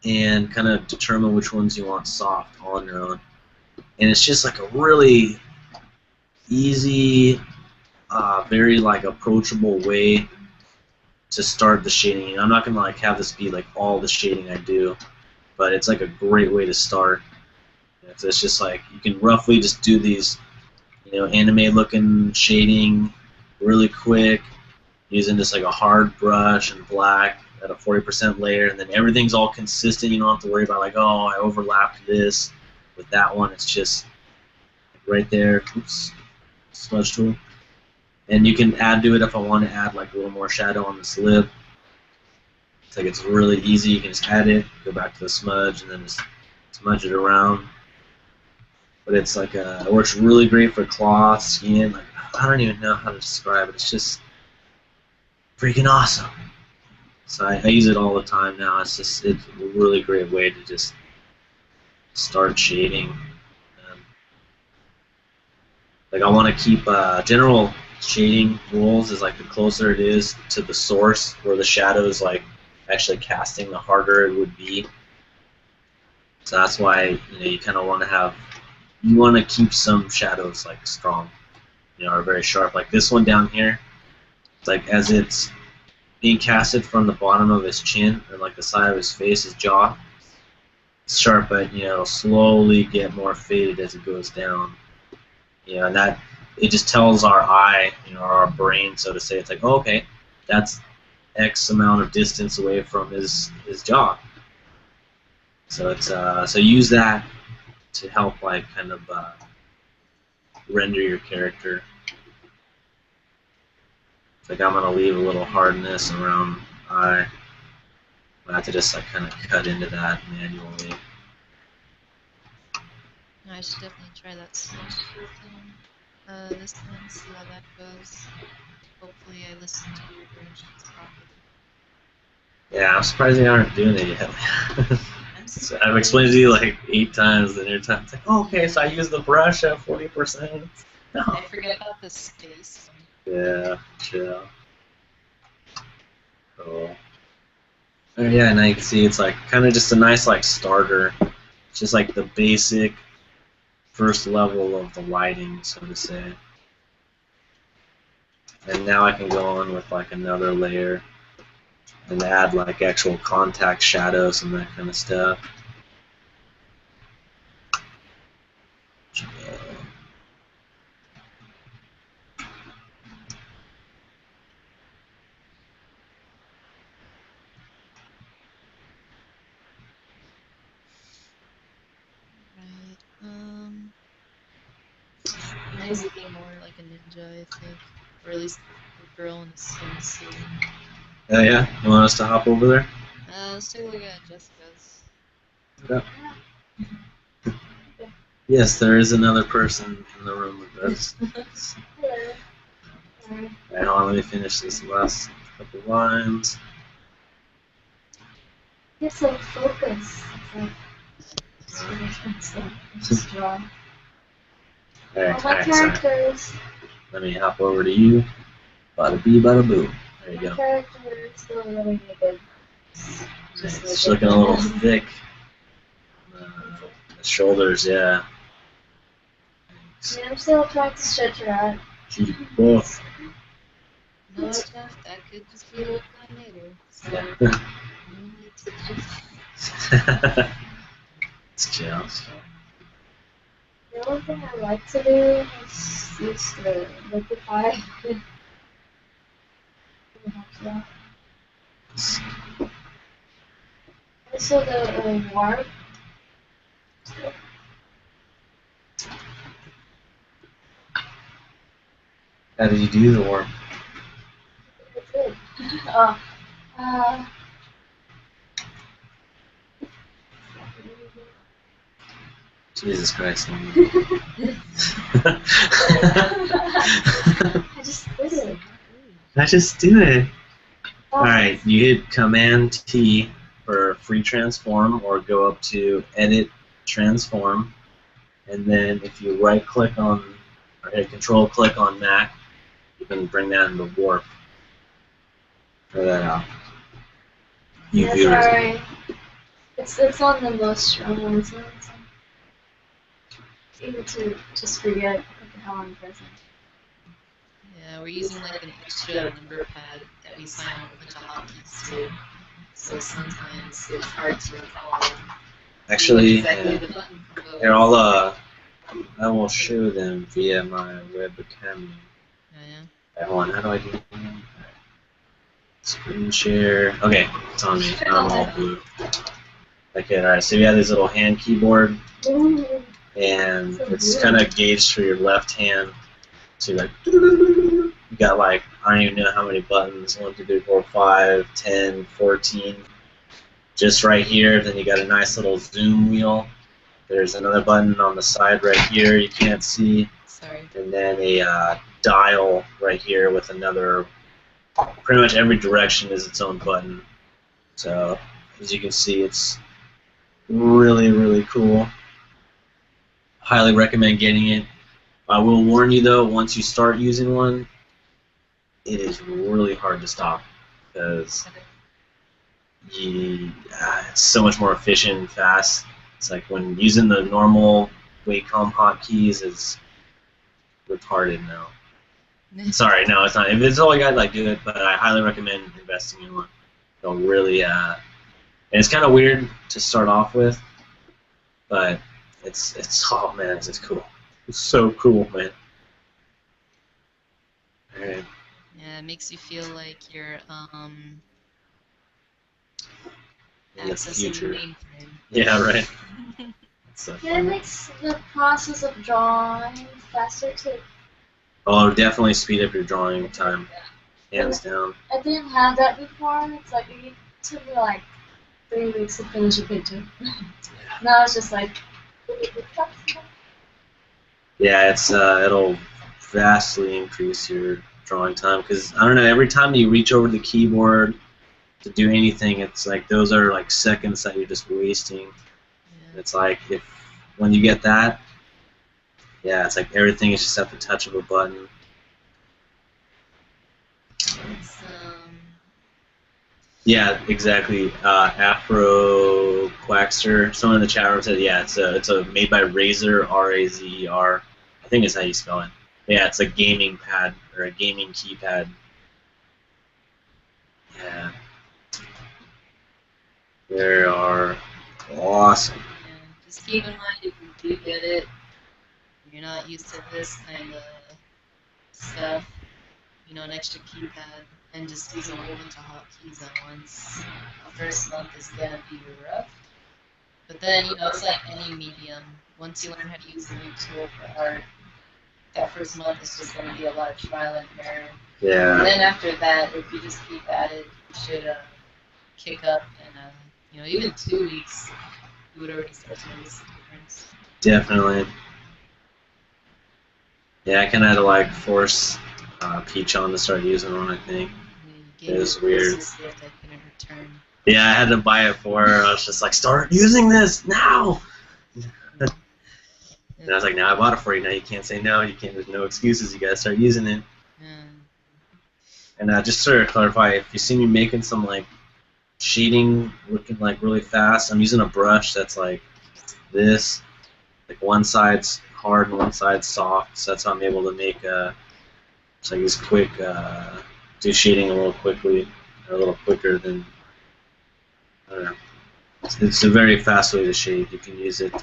and kind of determine which ones you want soft on your own. And it's just like a really easy, very like approachable way to start the shading. And I'm not gonna like have this be like all the shading I do, but it's like a great way to start. It's just like you can roughly just do these, anime-looking shading really quick, using just like a hard brush and black at a 40% layer, and then everything's all consistent. You don't have to worry about like, oh, I overlapped this with that one. It's just right there. Oops, smudge tool. And you can add to it if I want to add like a little more shadow on this lip. It's like it's really easy. You can just add it, go back to the smudge, and then just smudge it around. But it's like it works really great for cloth, skin. Like, I don't even know how to describe it. It's just freaking awesome. So I use it all the time now. It's a really great way to just start shading. Like I want to keep general shading rules is like the closer it is to the source where the shadow is like actually casting, the harder it would be. So that's why you kind of want to keep some shadows like strong, or very sharp. Like this one down here, it's like as it's being casted from the bottom of his chin or like the side of his face, his jaw, it's sharp, but it'll slowly get more faded as it goes down. And that it just tells our eye, our brain, so to say, it's like, oh, okay, that's X amount of distance away from his jaw. So it's so use that to help like kind of render your character. It's like I'm gonna leave a little hardness around the eye. I have to just like kind of cut into that manually. I should definitely try that smudge tool thing. This one, see how that goes. Hopefully I listen to your directions properly. Yeah, I'm surprised they aren't doing it yet. So I've explained it to you like 8 times, and every time it's like, oh, okay, so I use the brush at 40%. No. I forget about the space. Yeah, chill. Cool. Oh, yeah, now you can see it's like kind of just a nice like starter. It's just like the basic first level of the lighting, so to say. And now I can go on with like another layer and add like actual contact shadows and that kind of stuff. Nice to be more like a ninja, I think. Or at least a girl in a swimsuit. Oh yeah? You want us to hop over there? Let's take a look at Jessica's. Yeah. Yes, there is another person in the room with us. Hello. Alright, hold on, let me finish this last couple lines. You're so focused. It's really expensive. Just draw. All my Alright, sorry. characters. Let me hop over to you. Bada bee, bada boo. There you My go. characters still really good. It's looking a little thick. The shoulders, yeah. Yeah, I'm still trying to stretch her out. She's buff. No, Jeff, that could just be a little tornado. So, Yeah. you need to just... It's chill. The only thing I like to do is use the liquify. Also the warp. How did you do the worm? Oh, Jesus Christ. I just did it. I just do it. Oh, Alright, you hit Command T for free transform, or go up to Edit Transform, and then if you right click on or hit Control click on Mac, you can bring that into Warp. Try that out. You Yeah, viewers. sorry. It's on the most strong one, so it's able to just forget how I'm present. Yeah, we're using like an extra number pad that we sign a bunch of hotkeys to. So sometimes it's hard to recall Actually, exactly the button for both. here I will show them via my webcam. Yeah. Hold on, how do I do that? Screen share. Okay, it's on me. Now I'm all blue. Okay, alright, so you have this little hand keyboard, and it's kind of gauged for your left hand. So you're like, you got like, I don't even know how many buttons, 1, 2, 3, 4, 5, 10, 14. Just right here, then you got a nice little zoom wheel. There's another button on the side right here you can't see. Sorry. And then a dial right here with another, pretty much every direction is its own button. So, as you can see, it's really, really cool. Highly recommend getting it. I will warn you though, once you start using one, it is really hard to stop because it's so much more efficient and fast. It's like when using the normal Wacom hotkeys is retarded now. Sorry, no, it's not. If it's all you got, like, do it, but I highly recommend investing in one. They'll really, and it's kind of weird to start off with, but it's oh man, it's cool. It's so cool, man. Alright. Yeah, it makes you feel like you're In the accessing future. the mainframe. Yeah, right. So Yeah, it makes the process of drawing faster too. oh, definitely speed up your drawing time, hands down. I didn't have that before. It's like it took me like 3 weeks to finish a picture. Now it's just like. Yeah, it's it'll vastly increase your drawing time because I don't know. Every time you reach over the keyboard to do anything, it's like those are like seconds that you're just wasting. Yeah. It's like when you get that, yeah, it's like everything is just at the touch of a button. It's, Yeah, exactly. Afro Quackster. Someone in the chat room said, yeah, it's a made by Razer, R-A-Z-E-R. I think is how you spell it. Yeah, it's a gaming pad or a gaming keypad. Yeah. They are awesome. yeah, just keep in mind if you do get it, you're not used to this kind of stuff, you know, an extra keypad, and just using a whole bunch of hotkeys at once. The first month is gonna be rough, but then, you know, it's like any medium. Once you learn how to use a new tool for art, that first month is just gonna be a lot of trial and error. And Yeah. then after that, if you just keep at it, you should kick up, and you know, even 2 weeks, you would already start to notice the difference. Definitely. Yeah, I kind of had to like force Peach on to start using one, I think. Yeah, It was weird. Gift I couldn't return. Yeah, I had to buy it for her. I was just like, start using this now! And I was like, now I bought it for you. Now you can't say no. You can't. There's no excuses. You gotta start using it. Yeah. And just to clarify, if you see me making some like shading looking like really fast, I'm using a brush that's like this. Like one side's hard and one side's soft. So that's how I'm able to make just like this quick, do shading a little quickly, or a little quicker than. I don't know. It's a very fast way to shade. You can use it.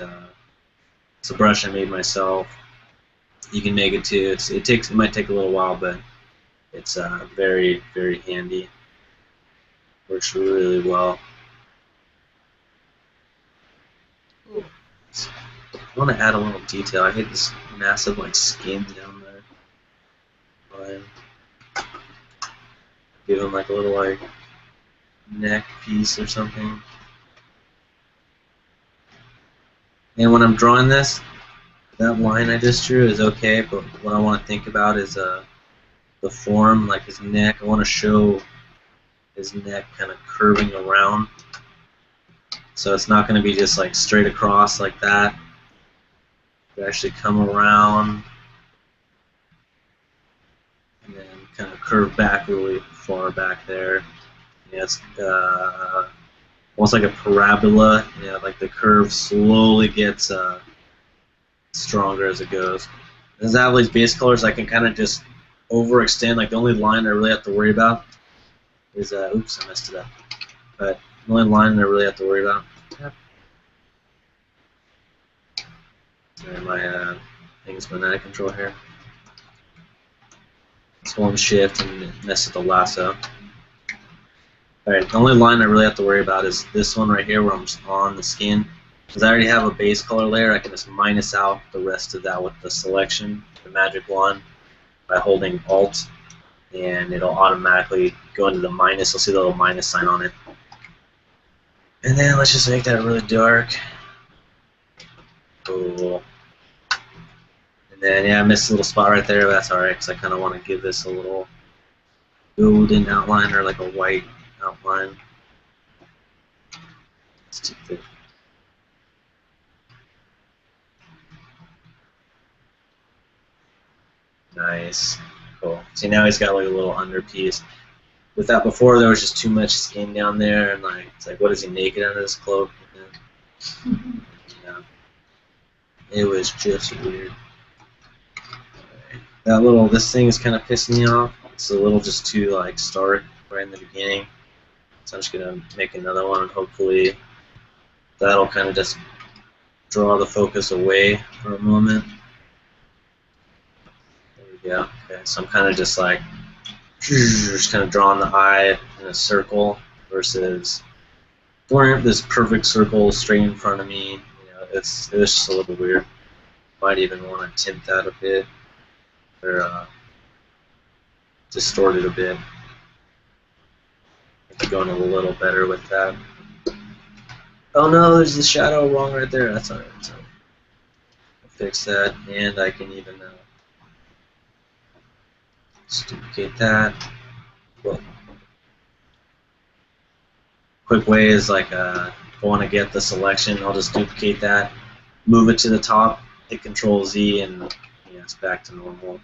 It's a brush I made myself. You can make it too. It might take a little while, but it's very, very handy. Works really well. Ooh. I want to add a little detail. I hate this massive like skin down there. But give him like a little like neck piece or something. And when I'm drawing this, that line I just drew is okay, but what I want to think about is the form, like his neck. I want to show his neck kind of curving around. So it's not going to be just like straight across like that. It actually come around kind of curve back really far back there. Yeah, it's almost like a parabola. Yeah, like the curve slowly gets stronger as it goes. As I have these base colors, I can kind of just overextend. Like the only line I really have to worry about is oops, I messed it up. But the only line I really have to worry about. Yep. And my thing's been out of control here. Let's hold shift and mess with the lasso. Alright, the only line I really have to worry about is this one right here where I'm just on the skin. Because I already have a base color layer, I can just minus out the rest of that with the selection, the magic wand, by holding Alt, and it'll automatically go into the minus. You'll see the little minus sign on it. And then let's just make that really dark. Cool. And then, yeah, I missed a little spot right there, but that's alright, because I kind of want to give this a little golden outline, or like a white outline. Let's take the nice. Cool. See, now he's got like a little underpiece. With that before, there was just too much skin down there, and like, it's like, what is he naked under this cloak? Yeah. It was just weird. Right. That little, this thing is kind of pissing me off. It's a little just too like stark right in the beginning. So I'm just gonna make another one, and hopefully that'll kind of just draw the focus away for a moment. Yeah, okay, so I'm kind of just like, just kind of drawing the eye in a circle versus drawing this perfect circle straight in front of me. You know, it's just a little weird. Might even want to tint that a bit, or distort it a bit. Maybe going a little better with that. Oh no, there's the shadow wrong right there. That's alright. So I'll fix that, and I can even just duplicate that. Well, quick way is like, if I want to get the selection, I'll just duplicate that, move it to the top, hit Control Z, and yeah, it's back to normal.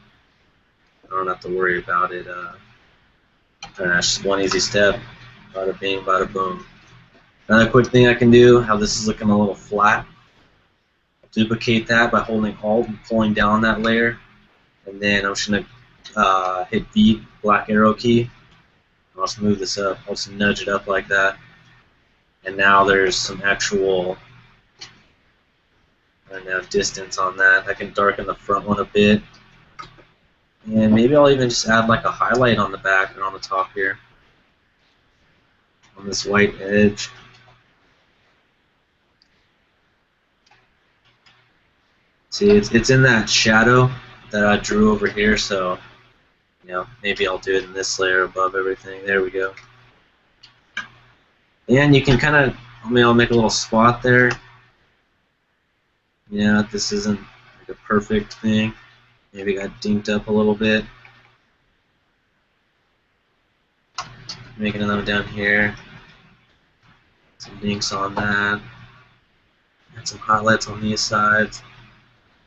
I don't have to worry about it. That's just one easy step. Bada bing, bada boom. Another quick thing I can do, how this is looking a little flat, duplicate that by holding Alt and pulling down that layer, and then I'm just going to hit V, black arrow key. I'll just move this up. I'll just nudge it up like that. And now there's some actual distance on that. I can darken the front one a bit. And maybe I'll even just add like a highlight on the back and on the top here. On this white edge. See, it's in that shadow that I drew over here, so you know, maybe I'll do it in this layer above everything. There we go. And you can kind of, I'll make a little spot there. Yeah, this isn't like a perfect thing. Maybe got dinked up a little bit. Make another one down here. Some dinks on that. And some highlights on these sides.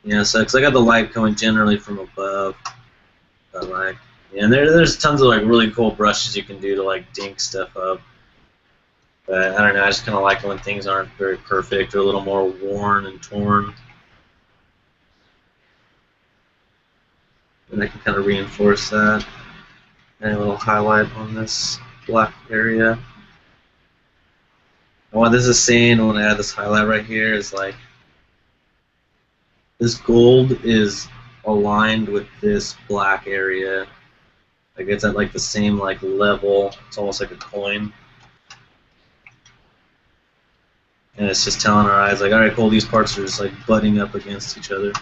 Yeah, so because I got the light coming generally from above. But like, yeah, and there's tons of like really cool brushes you can do to like dink stuff up. But I don't know, I just kind of like it when things aren't very perfect or a little more worn and torn. And I can kind of reinforce that. And a little highlight on this black area. And what this is saying when I add this highlight right here is like, this gold is aligned with this black area. Like it's at like the same like level. It's almost like a coin. And it's just telling our eyes like, alright, cool, these parts are just like butting up against each other.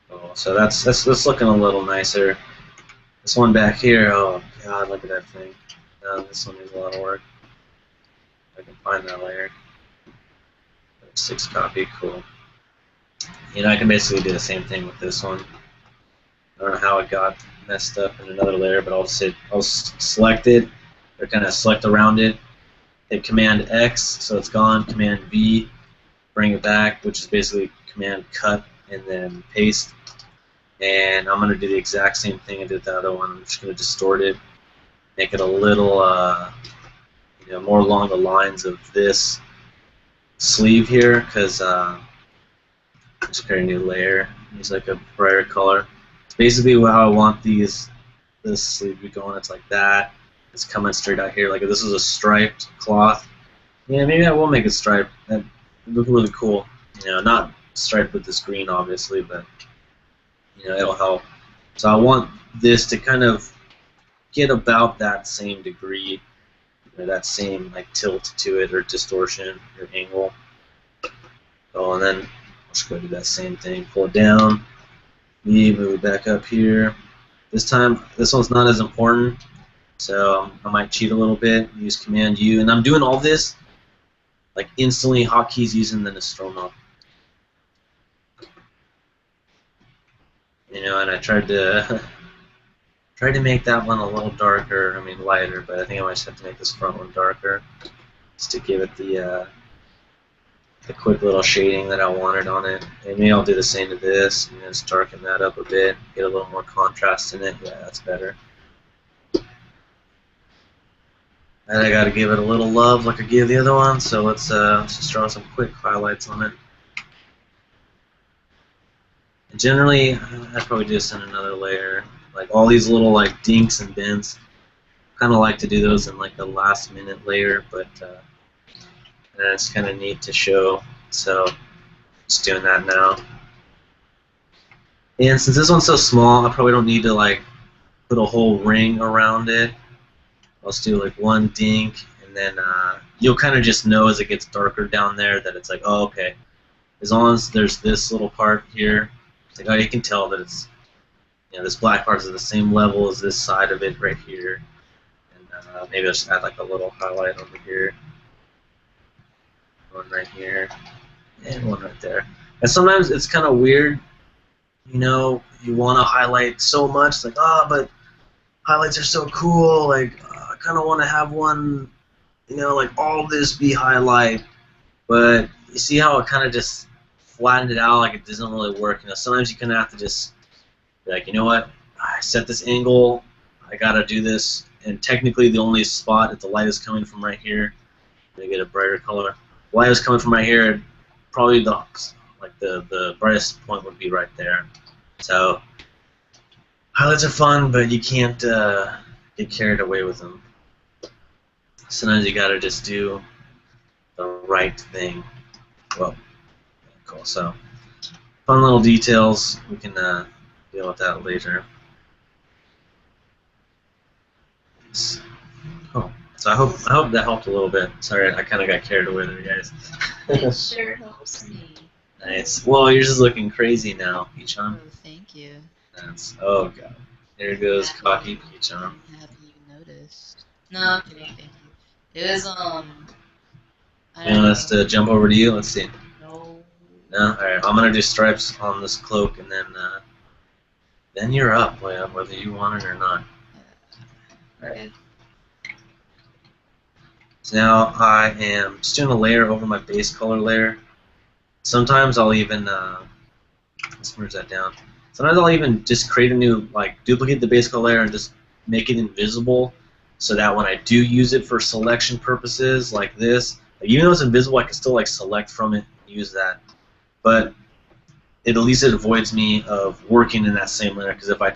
Oh, so that's looking a little nicer. This one back here, oh god, look at that thing. This one needs a lot of work. I can find that layer. 6 copy, cool. You know, I can basically do the same thing with this one. I don't know how it got messed up in another layer, but I'll select it, or kind of select around it. Hit Command X, so it's gone. Command V, bring it back, which is basically command cut and then paste. And I'm going to do the exact same thing I did with the other one. I'm just going to distort it, make it a little more along the lines of this sleeve here, because just create a new layer. Use like a brighter color. It's basically how I want this sleeve to be going. It's like that. It's coming straight out here. Like if this is a striped cloth, yeah, maybe I will make it striped. That would look really cool. Not striped with this green, obviously, but it'll help. So I want this to kind of get about that same degree, that same like tilt to it or distortion or angle. Oh, and then I'll just go do that same thing. Pull it down. Move it back up here. This time, this one's not as important, so I might cheat a little bit. Use Command U, and I'm doing all this like instantly hotkeys using the Nostromo. And I tried to make that one a little darker. I mean lighter, but I think I might just have to make this front one darker, just to give it the quick little shading that I wanted on it. And maybe I'll do the same to this, and just darken that up a bit, get a little more contrast in it. Yeah, that's better. And I gotta give it a little love like I gave the other one, so let's just draw some quick highlights on it. And generally, I'd probably do this in another layer. Like all these little like dinks and dents, kind of like to do those in like the last minute layer, but it's kind of neat to show. So just doing that now. And since this one's so small, I probably don't need to like put a whole ring around it. I'll just do like one dink, and then you'll kind of just know as it gets darker down there that it's like, oh, okay. As long as there's this little part here, it's like, oh, you can tell that it's, this black part is at the same level as this side of it right here. And maybe I'll just add like a little highlight over here. One right here, and one right there. And sometimes it's kind of weird, you want to highlight so much, like, but highlights are so cool, like, I kind of want to have one, like all this be highlight, but you see how it kind of just flattened it out, like it doesn't really work. Sometimes you kind of have to just be like, you know what, I set this angle, I gotta do this, and technically the only spot that the light is coming from right here, to get a brighter color. The light is coming from right here, probably the brightest point would be right there. So highlights are fun, but you can't get carried away with them. Sometimes you gotta just do the right thing. Well, cool. So fun little details. We can deal with that later. Oh, so I hope that helped a little bit. Sorry, I kind of got carried away there, guys. It sure helps me. Nice. Well, yours is looking crazy now, Peachon. Oh, thank you. Oh god. There goes cocky Peachon. I'm happy you noticed. No, I'm kidding. Thank you. It was I You want us to jump over to you? Let's see. No. No. All right. I'm gonna do stripes on this cloak, and then you're up, Leah, whether you want it or not. All right. So now I am just doing a layer over my base color layer. Sometimes I'll even let's merge that down. Sometimes I'll even just create a new, like, duplicate the base color layer and just make it invisible, so that when I do use it for selection purposes, like this, like, even though it's invisible, I can still like select from it and use that. But at least it avoids me of working in that same layer, because if I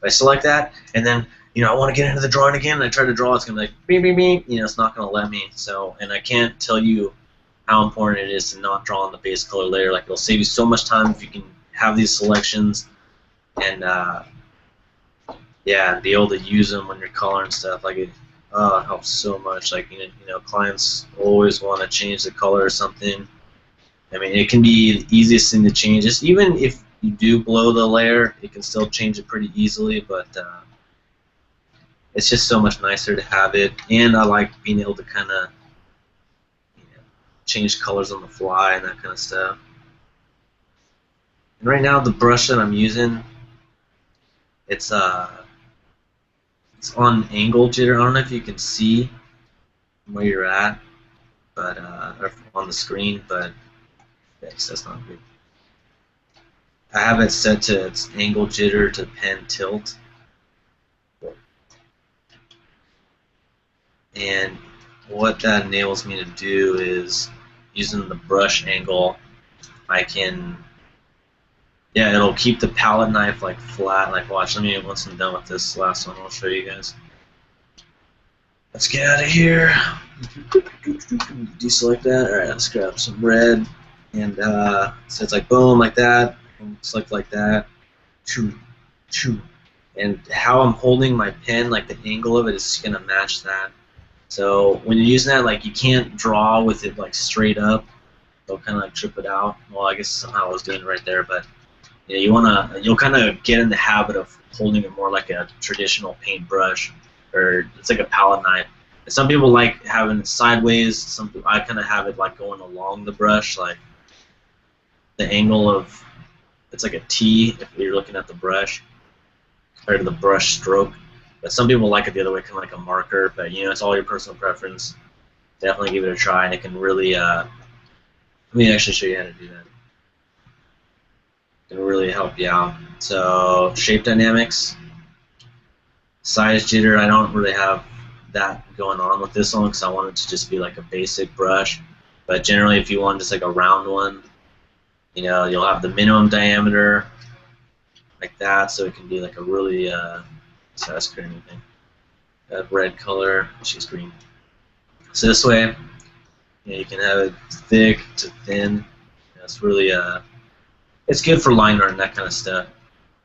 select that and then I want to get into the drawing again and I try to draw, it's gonna be like beep beep beep. It's not gonna let me. So, and I can't tell you how important it is to not draw on the base color layer. Like, it'll save you so much time if you can have these selections and yeah, be able to use them when you're coloring stuff. Like, it helps so much. Like, clients always want to change the color or something. I mean, it can be the easiest thing to change. Just even if you do blow the layer, it can still change it pretty easily, but it's just so much nicer to have it. And I like being able to kind of change colors on the fly and that kind of stuff. And right now, the brush that I'm using, it's on angle jitter. I don't know if you can see where you're at, but or on the screen, but Yikes, that's not good. I have it set to its angle jitter to pen tilt. And what that enables me to do is, using the brush angle, I can, yeah, it'll keep the palette knife like flat. Like, watch, let me, once I'm done with this last one, I'll show you guys. Let's get out of here. Deselect that. Alright, let's grab some red. And so it's like boom, like that. Select like that. Choo, choo. And how I'm holding my pen, like the angle of it is going to match that. So when you're using that, like you can't draw with it like straight up. They'll kind of like trip it out. Well, I guess somehow I was doing it right there, but yeah, you'll kind of get in the habit of holding it more like a traditional paintbrush, or it's like a palette knife. And some people like having it sideways. I kind of have it like going along the brush, like the angle of, it's like a T if you're looking at the brush, compared to the brush stroke. But some people like it the other way, kind of like a marker. But you know, it's all your personal preference. Definitely give it a try, and it can really. Let me actually show you how to do that. It can really help you out. So shape dynamics, size jitter. I don't really have that going on with this one because I want it to just be like a basic brush. But generally, if you want just like a round one, you know, you'll have the minimum diameter like that, so it can be like a really. So that's good. Anything. That red color, she's green. So this way, you know, you can have it thick to thin. That's really it's good for line art and that kind of stuff.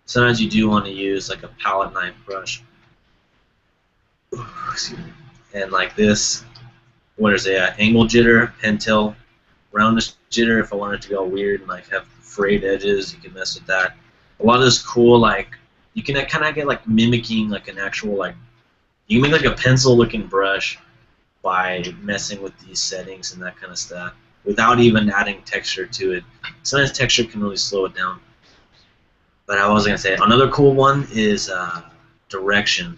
Sometimes you do want to use like a palette knife brush. Excuse me. And like this, what is it? Angle jitter, pen tilt, roundness jitter. If I wanted to go weird and like have frayed edges, you can mess with that. A lot of this cool, like you can kind of get like mimicking like an actual like, you can make like a pencil-looking brush by messing with these settings and that kind of stuff without even adding texture to it. Sometimes texture can really slow it down. But I was going to say, another cool one is direction.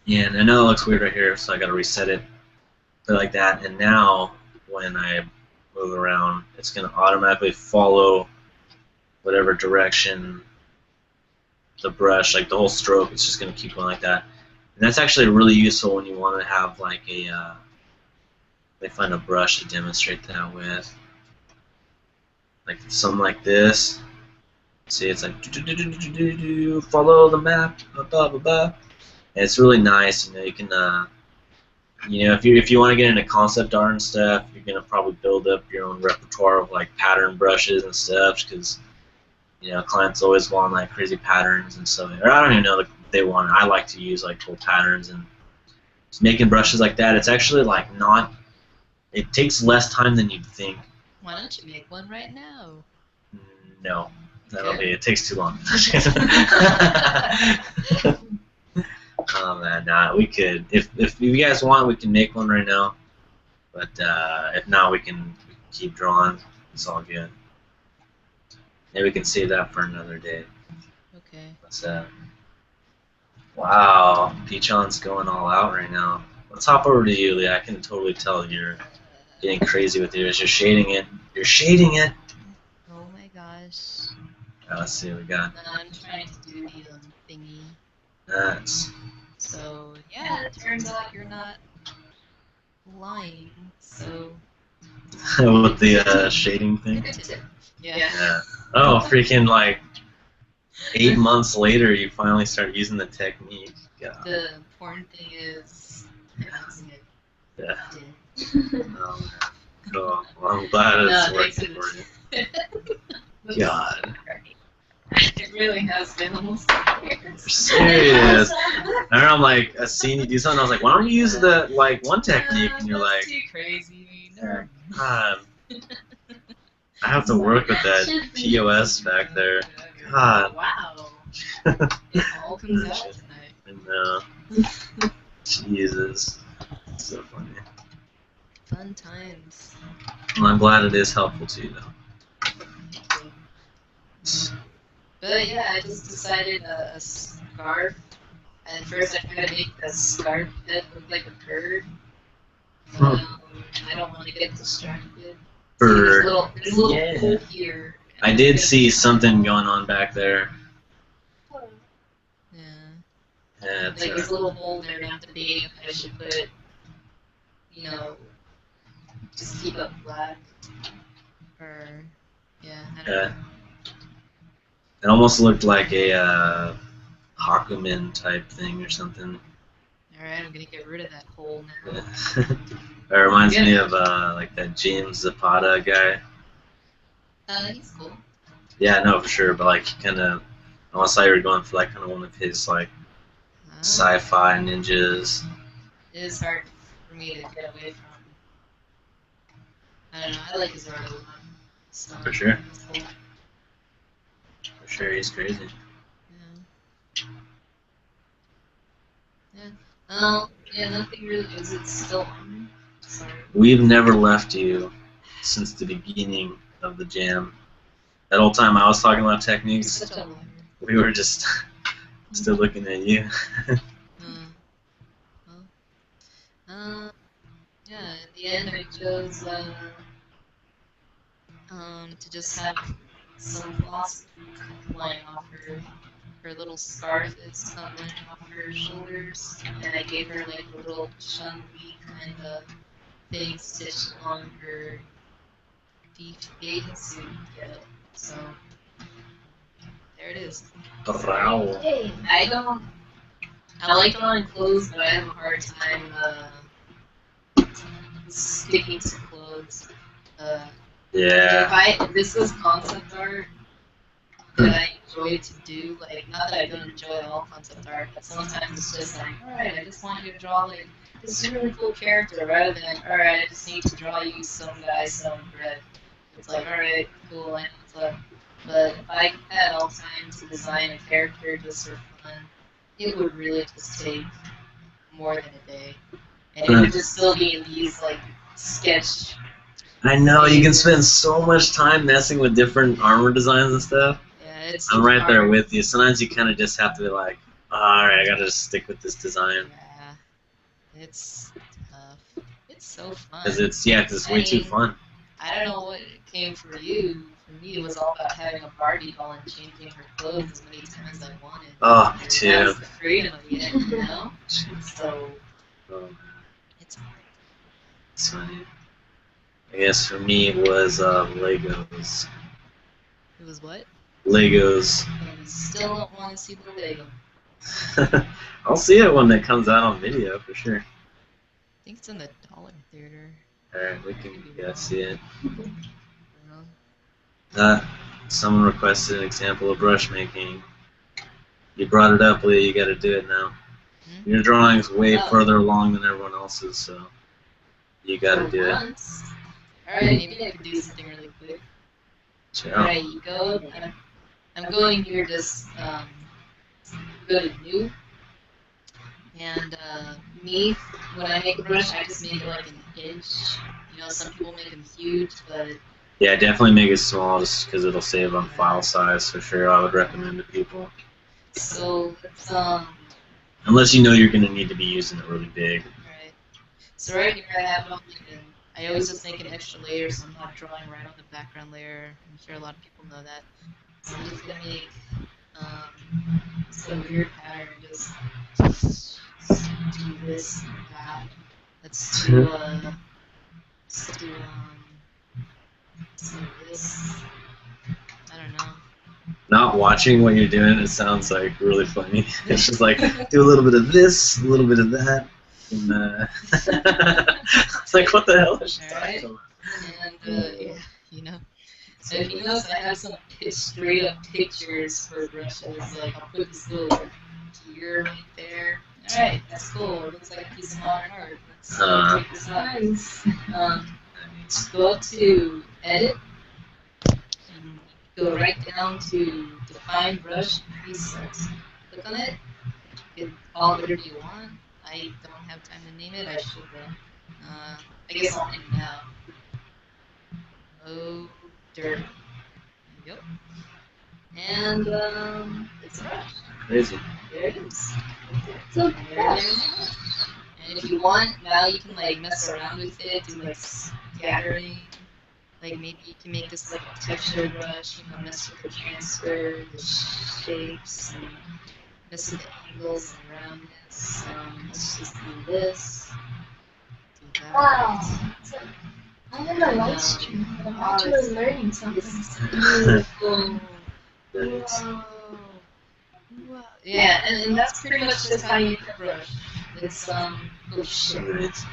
And I know it looks weird right here, so I got to reset it. Put it like that, and now when I move around, it's going to automatically follow whatever direction the brush, like the whole stroke, it's just going to keep going like that. And that's actually really useful when you want to have like a, let me find a brush to demonstrate that with. Like something like this. See, it's like follow the map, blah blah blah blah. And it's really nice. You know, you can, you know, if you want to get into concept art and stuff, you're gonna probably build up your own repertoire of like pattern brushes and stuff, because you know, clients always want like crazy patterns and stuff. Or I don't even know what they want. I like to use like cool patterns, and just making brushes like that. It's actually like not. It takes less time than you'd think. Why don't you make one right now? No, that'll be. It takes too long. Oh man, nah. We could, if you guys want, we can make one right now. But if not, we can keep drawing. It's all good. Maybe we can save that for another day. Okay. What's that? Wow, Peachon's going all out right now. Let's hop over to you, Lee. I can totally tell you're getting crazy with yours. You're shading it. You're shading it. Oh my gosh. Let's see what we got. I'm trying to do the thingy. That's. So yeah, it turns out you're not lying. So. With the shading thing. Yeah. Oh, freaking like 8 months later, you finally start using the technique. God. The important thing is announcing it. Yeah. Oh, man. Cool. Well, I'm glad it's working for you. God. It really has been almost a year. You're serious. I remember I'm like, I seen you do something. I was like, why don't you use the like one technique? And you're like, too crazy. God, I have to work with that POS back there. God. Wow. It all comes out tonight. I know. Jesus. So funny. Fun times. Well, I'm glad it is helpful to you, though. But yeah, I just decided a scarf. At first, I tried to make a scarf that looked like a bird. I don't want to get distracted. For There's a little Yeah. hole here. I did see something going on back there. Yeah. Yeah, Like there's a little hole there, and I'm debating if I should put, you know, just keep it black, or yeah, I don't know. It almost looked like a Hakumen type thing or something. All right, I'm gonna get rid of that hole now. Yeah. It reminds me of like that James Zapata guy. He's cool. Yeah, no, for sure. But like, kind of, I almost thought you were going for like kind of one of his like sci-fi ninjas. It is hard for me to get away from. I don't know. I like his art a lot. So, For sure. it's cool. For sure, he's crazy. Yeah, nothing really. Is it still on? Sorry. We've never left you since the beginning of the jam. That whole time I was talking about techniques, Such a liar. we were just still looking at you. Yeah, in the end I chose to just have some floss flying off her little scarf is covering off her shoulders, and I gave her like a little chunky kind of thing stitched on her bathing suit getup. So there it is. Bravo. Hey, I like drawing clothes, but I have a hard time sticking to clothes. Yeah. If this was concept art that I enjoy to do, like, not that I don't enjoy all concept art, but sometimes it's just like, alright, I just want you to draw, like, this really cool character, rather than, alright, I just need to draw you some guy selling bread. It's like, alright, cool, I know what's up. But if I had all time to design a character just for fun, it would really just take more than a day. And it would just still be in these, like, sketch. I know, you can spend so much time messing with different armor designs and stuff. Yeah, it's I'm right there hard. with you. Sometimes you kind of just have to be like, alright, I gotta just stick with this design. Yeah, it's tough. It's so fun. Because it's way too fun. I don't know what came for you. For me, it was all about having a Barbie doll and changing her clothes as many times as I wanted. Oh, me too. That's the freedom of it, you know? So, Oh, it's hard. it's funny. I guess for me it was Legos. It was what? Legos. And you still don't want to see the Lego. I'll see it when it comes out on video for sure. I think it's in the Dollar Theater. Alright, we can see it. I don't know. Someone requested an example of brush making. You brought it up, Leah, you gotta do it now. Hmm? Your drawing's way Oh. further along than everyone else's, so you gotta For do it. once. Alright, maybe I could do something really quick. Ciao. Alright, you go. I'm going here, just go to new. And me, when I make a brush, I just make it like an inch. You know, some people make them huge, but Yeah, definitely make it small just because it'll save on file size for sure. I would recommend to people. so it's Unless you know you're gonna need to be using it really big. Alright. So right here I have I always just make an extra layer so I'm not drawing right on the background layer. I'm sure a lot of people know that. So I'm just gonna make some weird pattern, just do this and that. Let's do some of this. I don't know. Not watching what you're doing, it sounds like really funny. It's just like, do a little bit of this, a little bit of that. And, it's like, what the hell is she talking about? And yeah, you know. So if you notice, I have some straight up pictures for brushes. Like I'll put this little gear right there. Alright, that's cool. It looks like a piece of modern art. Let's check this out. nice. Go up to edit. And go right down to define brush presets. Click on it. You can call it whatever you want. I don't have time to name it. I should though. I guess I'll name it now. Oh, dirt. Yep. And it's a brush. Crazy. There it is. So And there it is. And if you want, now you can like mess around with it, do like scattering. Like maybe you can make this like a texture brush, you know, mess with the transfer, the shapes, and mess with the angles and roundness. Let's just do this, do that. Wow. So, I'm in a And, live stream, but I'm oh, actually it's- learning something. It's beautiful. Nice. Whoa. Wow. Yeah, and that's pretty much just how you make a brush. It's oh shit. Nice.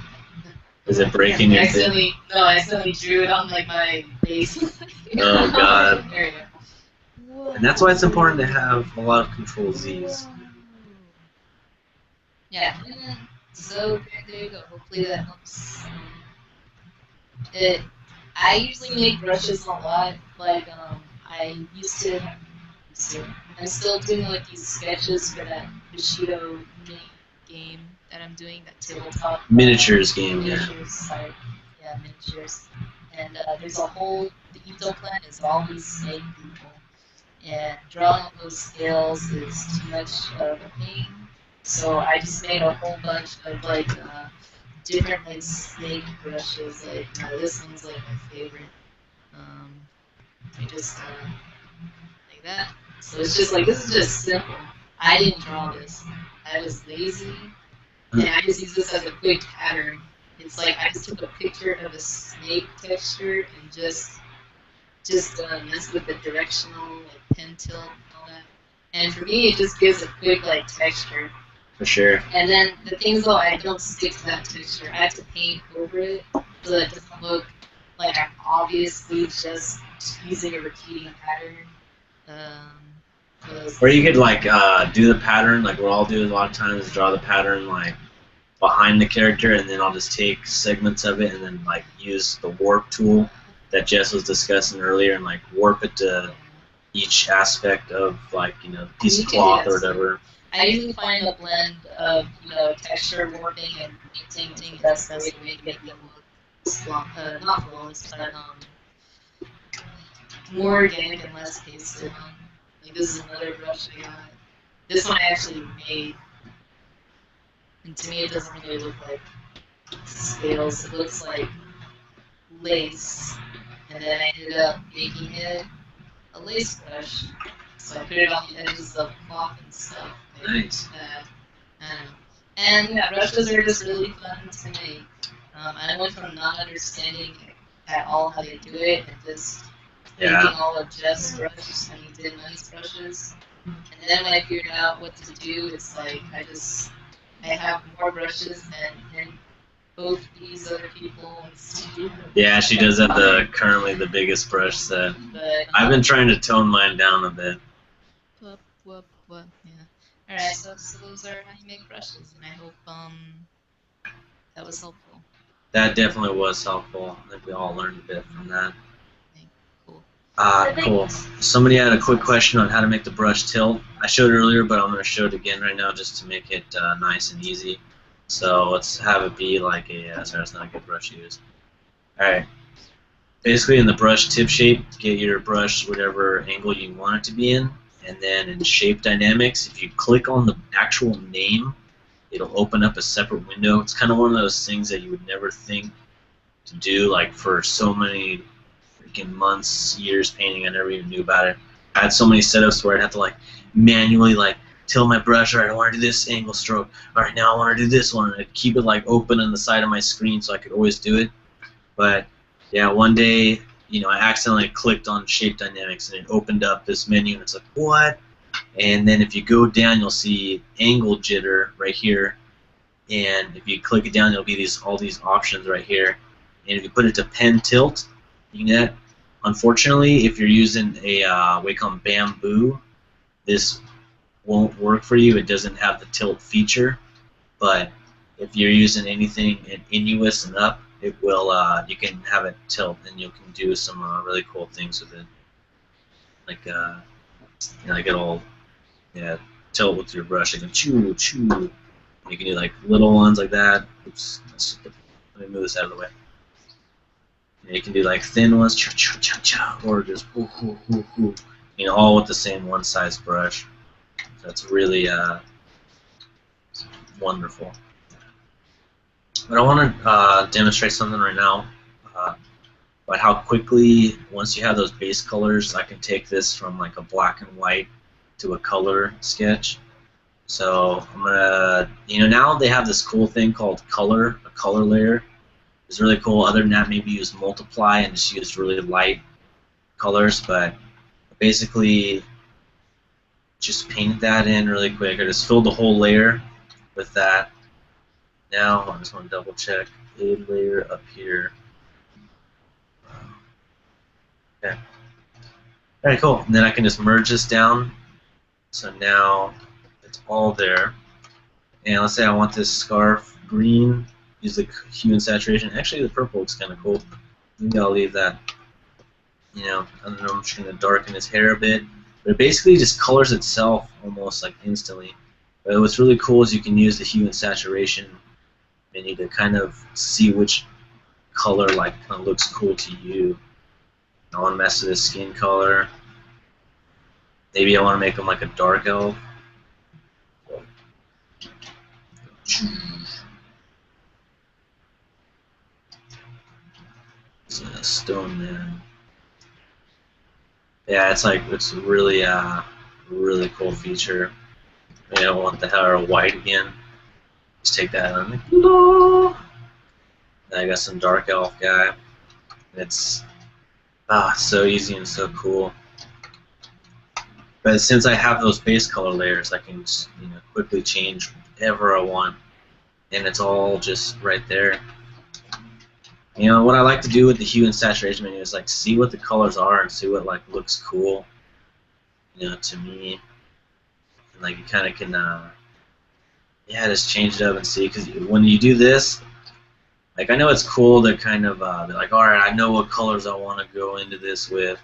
Is it breaking I your thing? accidentally I accidentally drew it on like my face. Oh god. There you go. And that's why it's important to have a lot of Control Z's. Yeah. So there you go. Hopefully that helps. I usually make brushes a lot. Like I used to. I'm still doing like these sketches for that Bushido mini game that I'm doing, that tabletop Miniatures game, yeah. miniatures, sorry. Yeah, miniatures. And there's a whole, the Ito clan is all these snake people. And drawing up those scales is too much of a pain. So I just made a whole bunch of like different like snake brushes. Like this one's like my favorite. I just like that. So it's just like, this is just simple. I didn't draw this. I was lazy, and I just use this as a quick pattern. It's like I just took a picture of a snake texture and just messed with the directional like pen tilt and all that. And for me, it just gives a quick like texture. For sure. And then the things though, I don't stick to that texture. I have to paint over it so that it doesn't look like I'm obviously just using a repeating pattern. Or you could like do the pattern, like what I'll do a lot of times is draw the pattern like behind the character, and then I'll just take segments of it and then like use the warp tool that Jess was discussing earlier and like warp it to each aspect of like, you know, piece of cloth or whatever. I usually find a blend of, you know, texture warping and painting. That's the way to make it look not flawless, but more organic and less pasted on. Like this is another brush I got. This one I actually made. And to me it doesn't really look like scales. It looks like lace. And then I ended up making it a lace brush. So I put it on the edges of cloth and stuff. Like Nice. that. And yeah, brushes are just really fun to make. I went from not understanding at all how they do it and just making all of Jeff's brushes and he did nice brushes. And then when I figured out what to do, it's like I have more brushes than both these other people. Yeah, she does have currently the biggest brush set. But I've been trying to tone mine down a bit. Yeah. Alright, so those are how you make brushes, and I hope that was helpful. That definitely was helpful. I think we all learned a bit from that. Cool. Cool. Somebody had a quick question on how to make the brush tilt. I showed it earlier, but I'm going to show it again right now just to make it nice and easy. So let's have it be like a, sorry, that's not a good brush to use. Alright. Basically in the brush tip shape, get your brush whatever angle you want it to be in. And then in shape dynamics, if you click on the actual name, it'll open up a separate window. It's kind of one of those things that you would never think to do, like for so many freaking months, years painting, I never even knew about it. I had so many setups where I'd have to like manually like tilt my brush, alright, I want to do this angle stroke, alright, now I want to do this one, and I'd keep it like open on the side of my screen so I could always do it. But yeah, one day, you know, I accidentally clicked on shape dynamics and it opened up this menu and it's like, what? And then if you go down, you'll see angle jitter right here. And if you click it down, there'll be all these options right here. And if you put it to pen tilt, you can get. Unfortunately, if you're using a Wacom Bamboo, this won't work for you. It doesn't have the tilt feature. But if you're using anything in Inuus and up, it will. You can have it tilt, and you can do some really cool things with it. Like, you know, like it'll, yeah, tilt with your brush. You can choo, choo. You can do like little ones like that. Oops, let me move this out of the way. And you can do like thin ones, cha cha cha cha, or just hoo hoo hoo hoo. You know, all with the same one-size brush. So it's really wonderful. But I want to demonstrate something right now. but how quickly, once you have those base colors, I can take this from like a black and white to a color sketch. So I'm gonna, now they have this cool thing called color, a color layer. It's really cool. Other than that, maybe use multiply and just use really light colors, but basically just painted that in really quick. I just filled the whole layer with that. Now I just want to double check a layer up here. Okay. Alright, cool. And then I can just merge this down. So now it's all there. And let's say I want this scarf green. Use the hue and saturation. Actually, the purple looks kind of cool. Maybe I'll leave that. I don't know, I'm just going to darken his hair a bit. But it basically just colors itself almost like instantly. But what's really cool is you can use the hue and saturation menu to kind of see which color like kind of looks cool to you. I want to mess with his skin color. Maybe I want to make him like a dark elf. It's a stone man. Yeah, it's really really cool feature. I don't want the hair white again. Just take that and I'm like, then I got some dark elf guy. It's so easy and so cool. But since I have those base color layers, I can just, quickly change whatever I want, and it's all just right there. What I like to do with the hue and saturation menu is like see what the colors are and see what like looks cool, to me. And like you kind of can, just change it up and see. Because when you do this, like I know it's cool to kind of be like, all right, I know what colors I want to go into this with,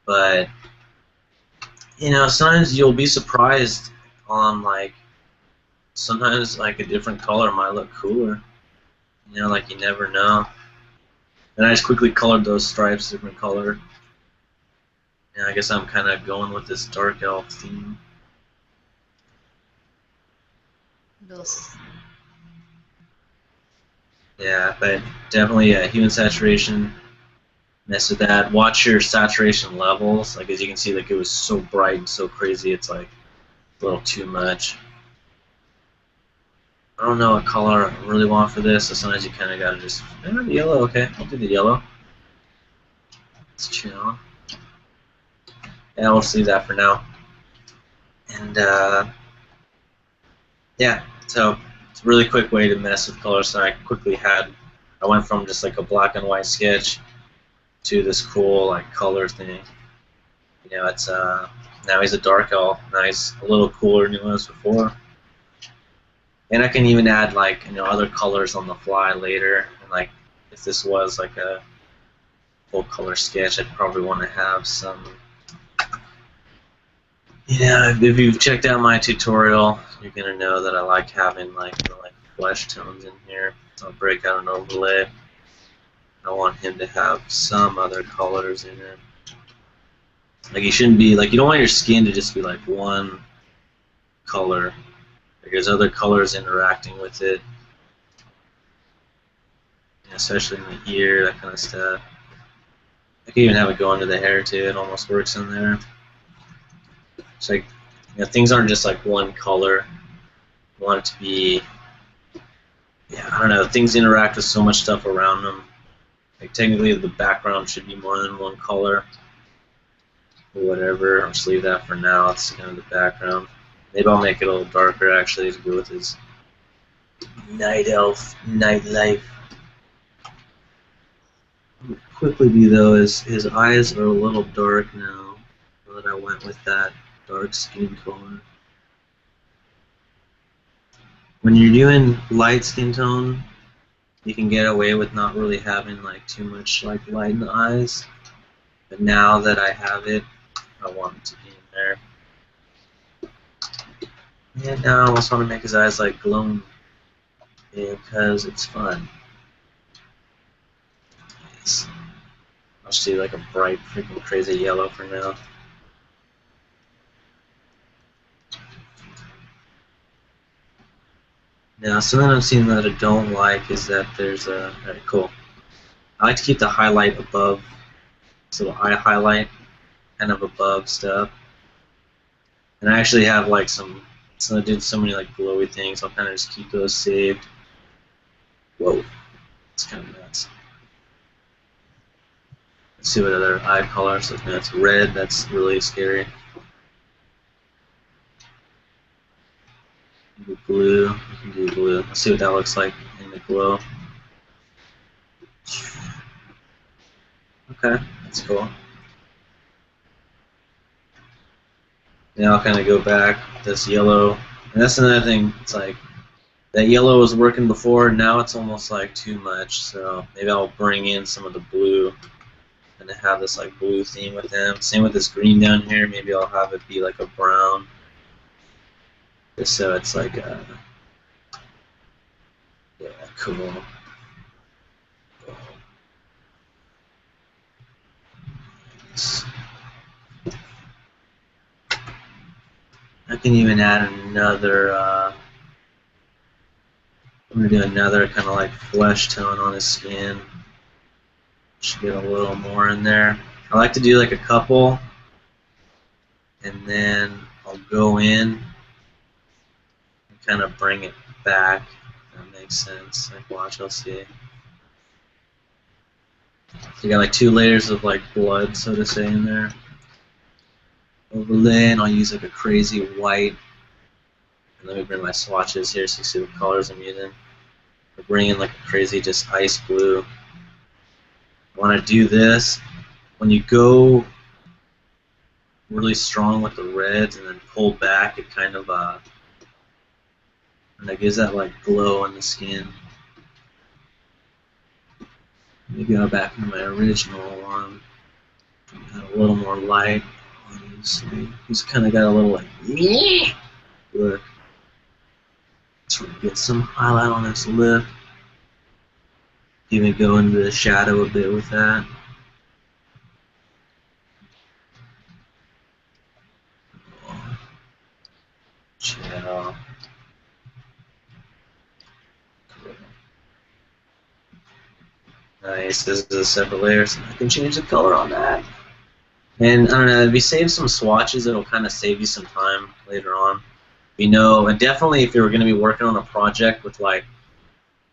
but sometimes you'll be surprised on like sometimes like a different color might look cooler. Like you never know. And I just quickly colored those stripes different color. And I guess I'm kind of going with this dark elf theme. Those. Yeah, but definitely hue and saturation. Mess with that. Watch your saturation levels. Like as you can see, like it was so bright and so crazy. It's like a little too much. I don't know what color I really want for this, so sometimes you kind of gotta just, the yellow, okay, I'll do the yellow. Let's chill. Yeah, we'll leave that for now. And, yeah, so it's a really quick way to mess with colors. So I went from just like a black and white sketch to this cool like color thing. It's, now he's a dark elf, now he's a little cooler than he was before. And I can even add like other colors on the fly later. And like if this was like a full color sketch, I'd probably want to have some. If you've checked out my tutorial, you're gonna know that I like having like flesh tones in here. I'll break out an overlay. I want him to have some other colors in it. Like you shouldn't be like you don't want your skin to just be like one color. There's other colors interacting with it, especially in the ear, that kind of stuff. I can even have it go into the hair too. It almost works in there. It's like things aren't just like one color. You want it to be, I don't know. Things interact with so much stuff around them. Like technically, the background should be more than one color. Or whatever. I'll just leave that for now. It's kind of the background. Maybe I'll make it a little darker actually to go with his night elf, nightlife. Quickly be though, his eyes are a little dark now that I went with that dark skin color. When you're doing light skin tone, you can get away with not really having like too much like light in the eyes. But now that I have it, I want it to be in there. And now I also want to make his eyes like glowing because it's fun. Yes. I'll just do like a bright freaking crazy yellow for now. Now something I'm seeing that I don't like is that there's a, alright, cool. I like to keep the highlight above, this little eye highlight, kind of above stuff. And I actually have like so I did so many like glowy things. I'll kind of just keep those saved. Whoa, it's kind of nuts. Let's see what other eye colors. That's red. That's really scary. Blue. We can do blue. Let's see what that looks like in the glow. Okay, that's cool. Now I'll kind of go back. This yellow, and that's another thing. It's like that yellow was working before. Now it's almost like too much. So maybe I'll bring in some of the blue and have this like blue theme with them. Same with this green down here. Maybe I'll have it be like a brown, just so it's like a, yeah, cool. I can even add another. I'm gonna do another kind of like flesh tone on his skin. Should get a little more in there. I like to do like a couple, and then I'll go in and kind of bring it back. If that makes sense. Like, watch, I'll see. So you got like 2 layers of like blood, so to say, in there. Overlay, and I'll use like a crazy white. And let me bring my swatches here so you see what colors I'm using. I'll bring in like a crazy just ice blue. I want to do this. When you go really strong with the reds and then pull back, it kind of and it gives that like glow on the skin. Let me go back to my original one. Got a little more light. Obviously, he's kind of got a little like look. Sort of get some highlight on his lip. Even go into the shadow a bit with that. Shadow. Nice. This is a separate layer, so I can change the color on that. And I don't know, if you save some swatches, it'll kind of save you some time later on. You know, and definitely if you're going to be working on a project with like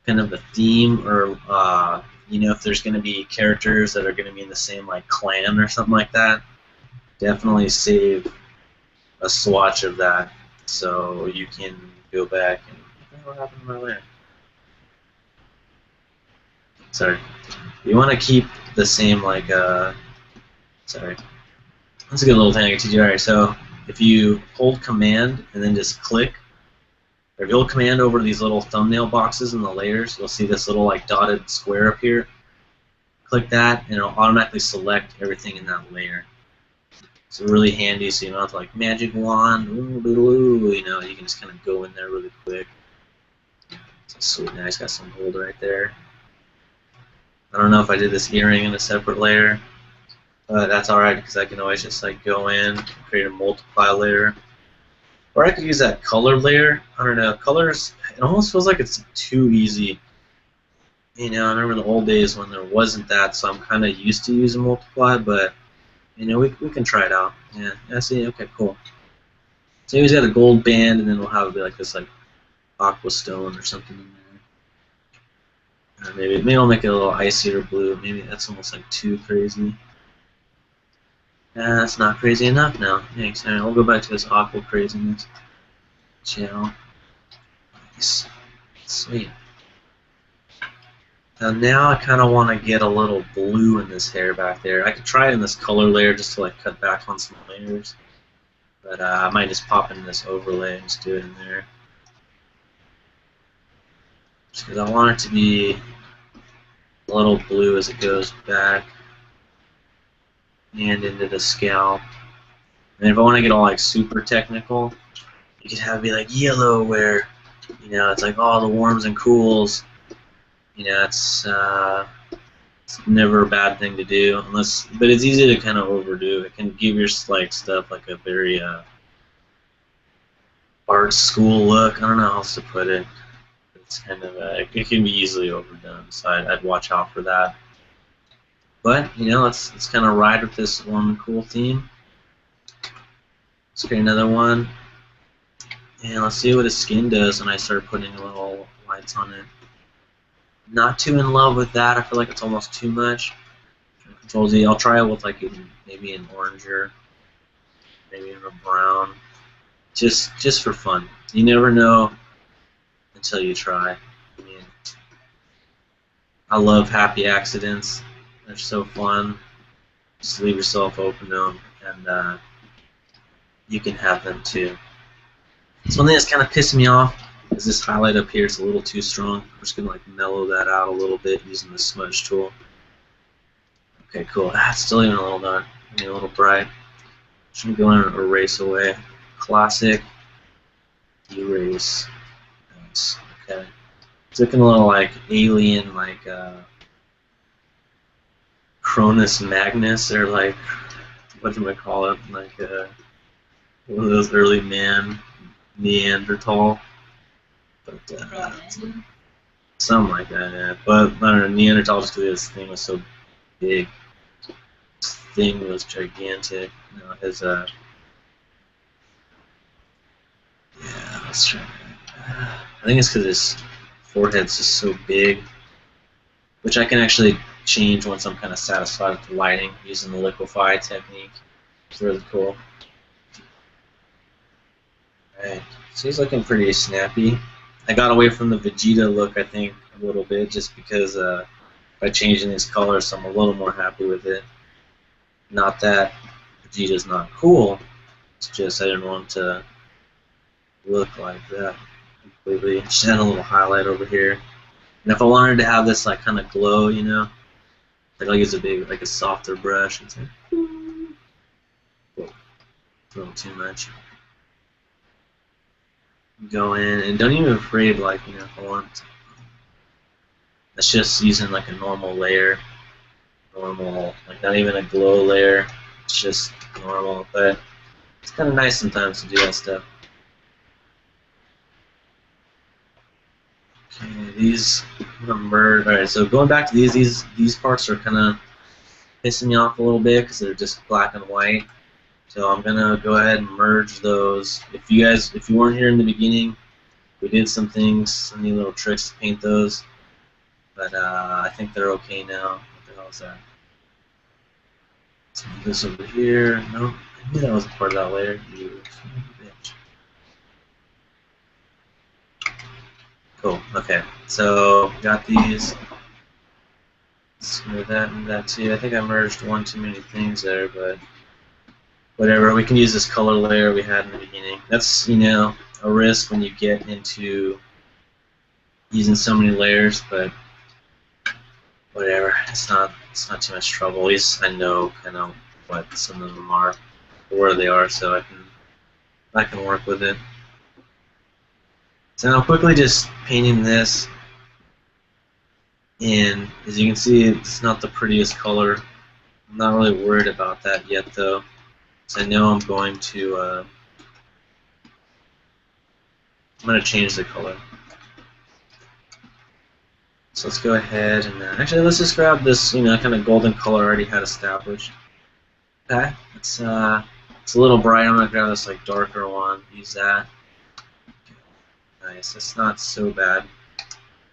kind of a theme, or you know, if there's going to be characters that are going to be in the same like clan or something like that, definitely save a swatch of that so you can go back and what happened to my layer? Sorry. You want to keep the same like sorry. That's a good little thing I can teach you. Alright, so if you hold command and then just click, or if you hold command over these little thumbnail boxes in the layers, you'll see this little like dotted square up here. Click that and it'll automatically select everything in that layer. It's really handy, so you don't have to like magic wand, you know, you can just kind of go in there really quick. So sweet, nice, got some gold right there. I don't know if I did this earring in a separate layer. That's alright, because I can always just like go in, create a multiply layer. Or I could use that color layer. I don't know, colors, it almost feels like it's too easy. You know, I remember the old days when there wasn't that, so I'm kind of used to using multiply, but you know, we can try it out. Yeah, I see, okay, cool. So he's got a gold band, and then we'll have it be like this like aqua stone or something in there. Maybe I'll make it a little icier blue. Maybe that's almost like too crazy. That's not crazy enough now. Thanks. Alright, we'll go back to this aqua craziness channel. Nice. Sweet. Now I kind of want to get a little blue in this hair back there. I could try it in this color layer just to like cut back on some layers. But I might just pop in this overlay and just do it in there. Just because I want it to be a little blue as it goes back and into the scalp. And if I want to get all like super technical, you could have it be like yellow, where you know it's like all the warms and cools. You know, it's never a bad thing to do, but it's easy to kind of overdo. It can give your like stuff like a very art school look. I don't know how else to put it. It's kind of it can be easily overdone, so I'd watch out for that. But you know, let's kind of ride with this one cool theme. Let's create another one, and let's see what his skin does when I start putting little lights on it. Not too in love with that. I feel like it's almost too much. Control Z. I'll try it with like maybe an oranger, maybe even a brown, just for fun. You never know until you try. I mean, I love happy accidents. They're so fun. Just leave yourself open to them, and you can have them too. So one thing that's kind of pissing me off is this highlight up here is a little too strong. I'm just gonna like mellow that out a little bit using the smudge tool. Okay, cool. It's still even a little dark, maybe a little bright. Just gonna go in and erase away. Classic. Erase. Nice. Okay. It's looking a little like alien, like Cronus Magnus, or like, what do I call it? Like one of those early man Neanderthal. But something like that, yeah. But I don't know, Neanderthal, just because this thing was so big. This thing was gigantic. You know, his yeah, let's try. I think it's because his forehead's just so big, which I can actually change once I'm kind of satisfied with the lighting using the liquefy technique. It's really cool. Alright, so he's looking pretty snappy. I got away from the Vegeta look, I think, a little bit, just because by changing his color, so I'm a little more happy with it. Not that Vegeta's not cool, it's just I didn't want to look like that completely. Just add a little highlight over here. And if I wanted to have this like kind of glow, you know, like I'll use a softer brush and say, whoa, a little too much. Go in and don't even be afraid, like, you know, if I want. That's just using like a normal layer, like not even a glow layer. It's just normal, but it's kind of nice sometimes to do that stuff. Okay, these I'm gonna merge. All right, so going back to these parts are kind of pissing me off a little bit because they're just black and white. So I'm gonna go ahead and merge those. If you weren't here in the beginning, we did some things, some neat little tricks to paint those, but I think they're okay now. What the hell is that? Let's move this over here. No, I knew that was a part of that layer. You son of a bitch. Cool. Okay, so got these. Let's move that and that too. I think I merged one too many things there, but whatever. We can use this color layer we had in the beginning. That's, you know, a risk when you get into using so many layers, but whatever. It's not too much trouble. At least I know kind of what some of them are, where they are, so I can work with it. So now I'm quickly just painting this, and as you can see, it's not the prettiest color. I'm not really worried about that yet, though, because I know I'm going to change the color. So let's go ahead and actually let's just grab this, you know, kind of golden color I already had established. Okay, it's a little bright. I'm gonna grab this like darker one. Use that. Nice. That's not so bad.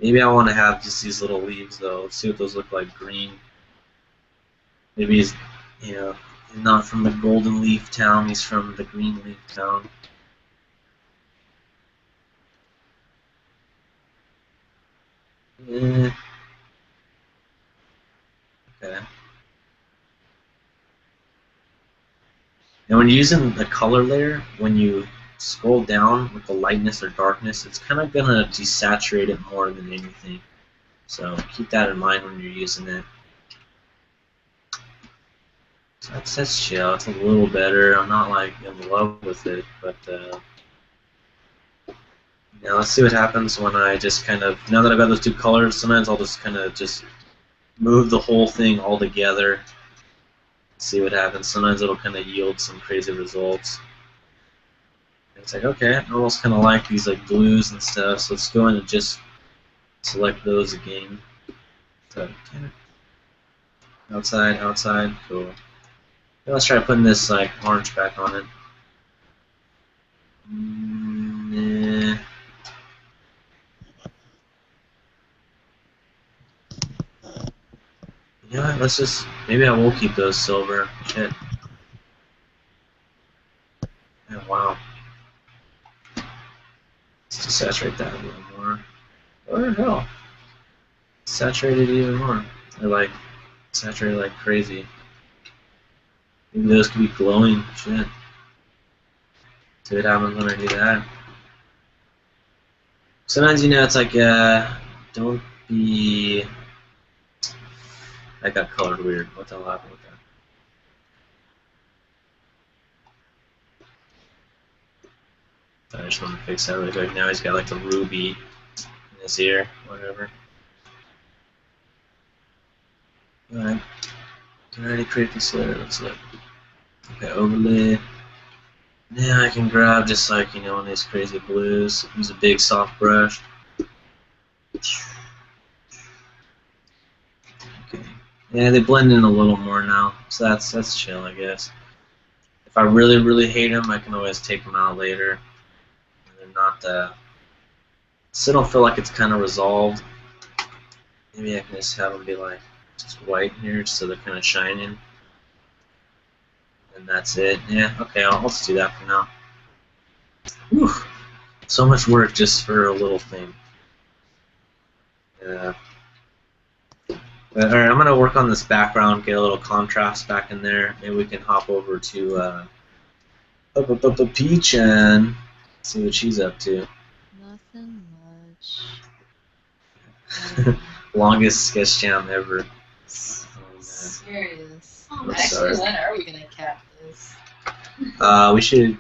Maybe I want to have just these little leaves though. Let's see what those look like. Green. Maybe he's, you know, not from the golden leaf town. He's from the green leaf town. Okay. And when you're using the color layer, when you scroll down with the lightness or darkness, it's kind of going to desaturate it more than anything. So keep that in mind when you're using it. So that's chill. It's a little better. I'm not like in love with it, but now let's see what happens when I just kind of, now that I've got those two colors, sometimes I'll just kind of just move the whole thing all together. See what happens. Sometimes it'll kind of yield some crazy results. It's like, okay, I almost kind of like these like blues and stuff, so let's go in and just select those again. So, Outside, outside, cool. Now let's try putting this like orange back on it. Yeah. You know what? Let's just maybe I will keep those silver. Shit. Yeah, wow. Let's just saturate that a little more. What the hell? Saturated even more. They're like saturated like crazy. Maybe those could be glowing. Shit. See what happens when I do that. Sometimes, you know, it's like, don't be... That got colored weird. What the hell happened with that? I just want to fix that really quick. Now he's got like a ruby in his ear, whatever. Alright. Can I already create this layer? Let's look. Okay, overlay. Now I can grab just like, you know, one of these crazy blues. Use a big soft brush. Okay. Yeah, they blend in a little more now, so that's chill, I guess. If I really hate them, I can always take them out later. They're not. Still don't feel like it's kind of resolved. Maybe I can just have them be like just white here, so they're kind of shining. And that's it. Yeah. Okay. I'll just do that for now. Whew. So much work just for a little thing. Yeah. But, alright, I'm gonna work on this background, get a little contrast back in there. Maybe we can hop over to Peach and see what she's up to. Nothing much. Longest sketch jam ever. Serious. Oh, I'm Actually, sorry. when are we gonna cap this? We should.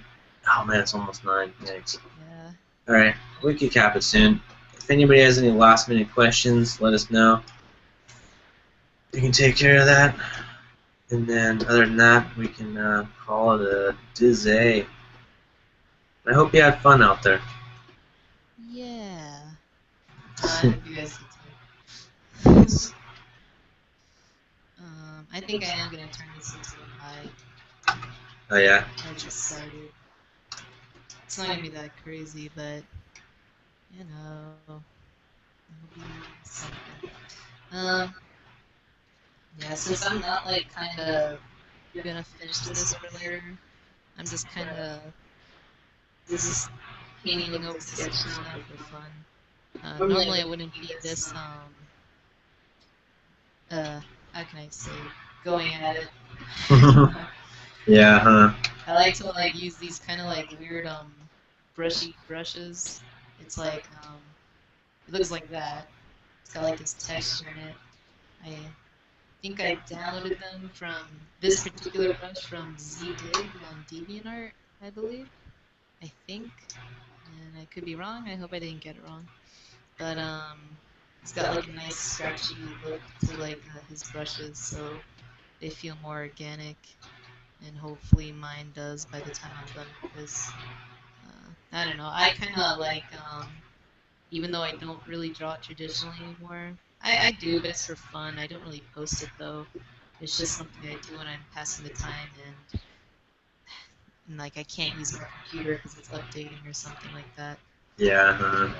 Oh man, it's almost 9. Thanks. Yeah. All right, we can cap it soon. If anybody has any last-minute questions, let us know. We can take care of that. And then, other than that, we can call it a day. I hope you had fun out there. Yeah. I hope you guys did too. I think I am gonna turn this into a high. Oh yeah. I just started. It's not gonna be that crazy, but you know, it'll be something. Yeah. Since I'm not like kind of gonna finish this for later, I'm just kind of just painting over sketch now for fun. Normally I wouldn't be this how can I say, going at it. Yeah, huh? I like to like use these kind of like weird brushy brushes. It's like it looks like that. It's got like this texture in it. I think I downloaded them from this particular brush from ZDig on DeviantArt, I believe. I think, and I could be wrong. I hope I didn't get it wrong. But it's got like a nice scratchy look to like his brushes, so they feel more organic. And hopefully mine does by the time I'm done with this. I don't know. I kind of like, even though I don't really draw traditionally anymore, I do, but it's for fun. I don't really post it though. It's just something I do when I'm passing the time and like I can't use my computer because it's updating or something like that. Yeah, huh?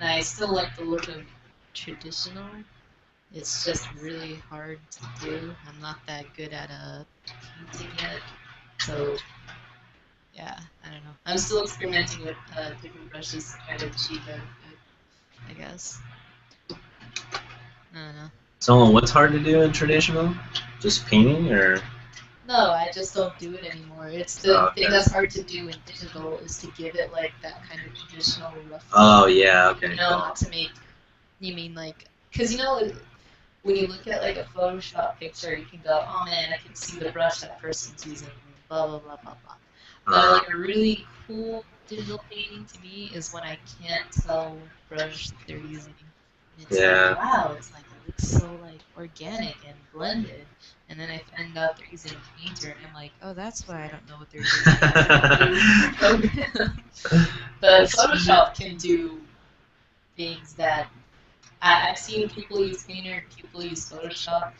And I still like the look of traditional. It's just really hard to do. I'm not that good at painting yet, so yeah, I don't know. I'm still experimenting with different brushes to try to achieve it, I guess. I don't know. So, what's hard to do in traditional? Just painting, or? No, I just don't do it anymore. It's the thing that's hard to do in digital is to give it like that kind of traditional rough. Oh yeah, okay. You know, not to make. You mean like, because you know, when you look at like a Photoshop picture, you can go, oh man, I can see the brush that person's using, blah blah blah blah blah. But like a really cool digital painting to me is when I can't tell what brush they're using. It's Yeah. like, wow, it's like it looks so like organic and blended. And then I find out they're using Painter, and I'm like, oh, that's why I don't know what they're doing. But Photoshop can do things that I've seen people use Painter, people use Photoshop,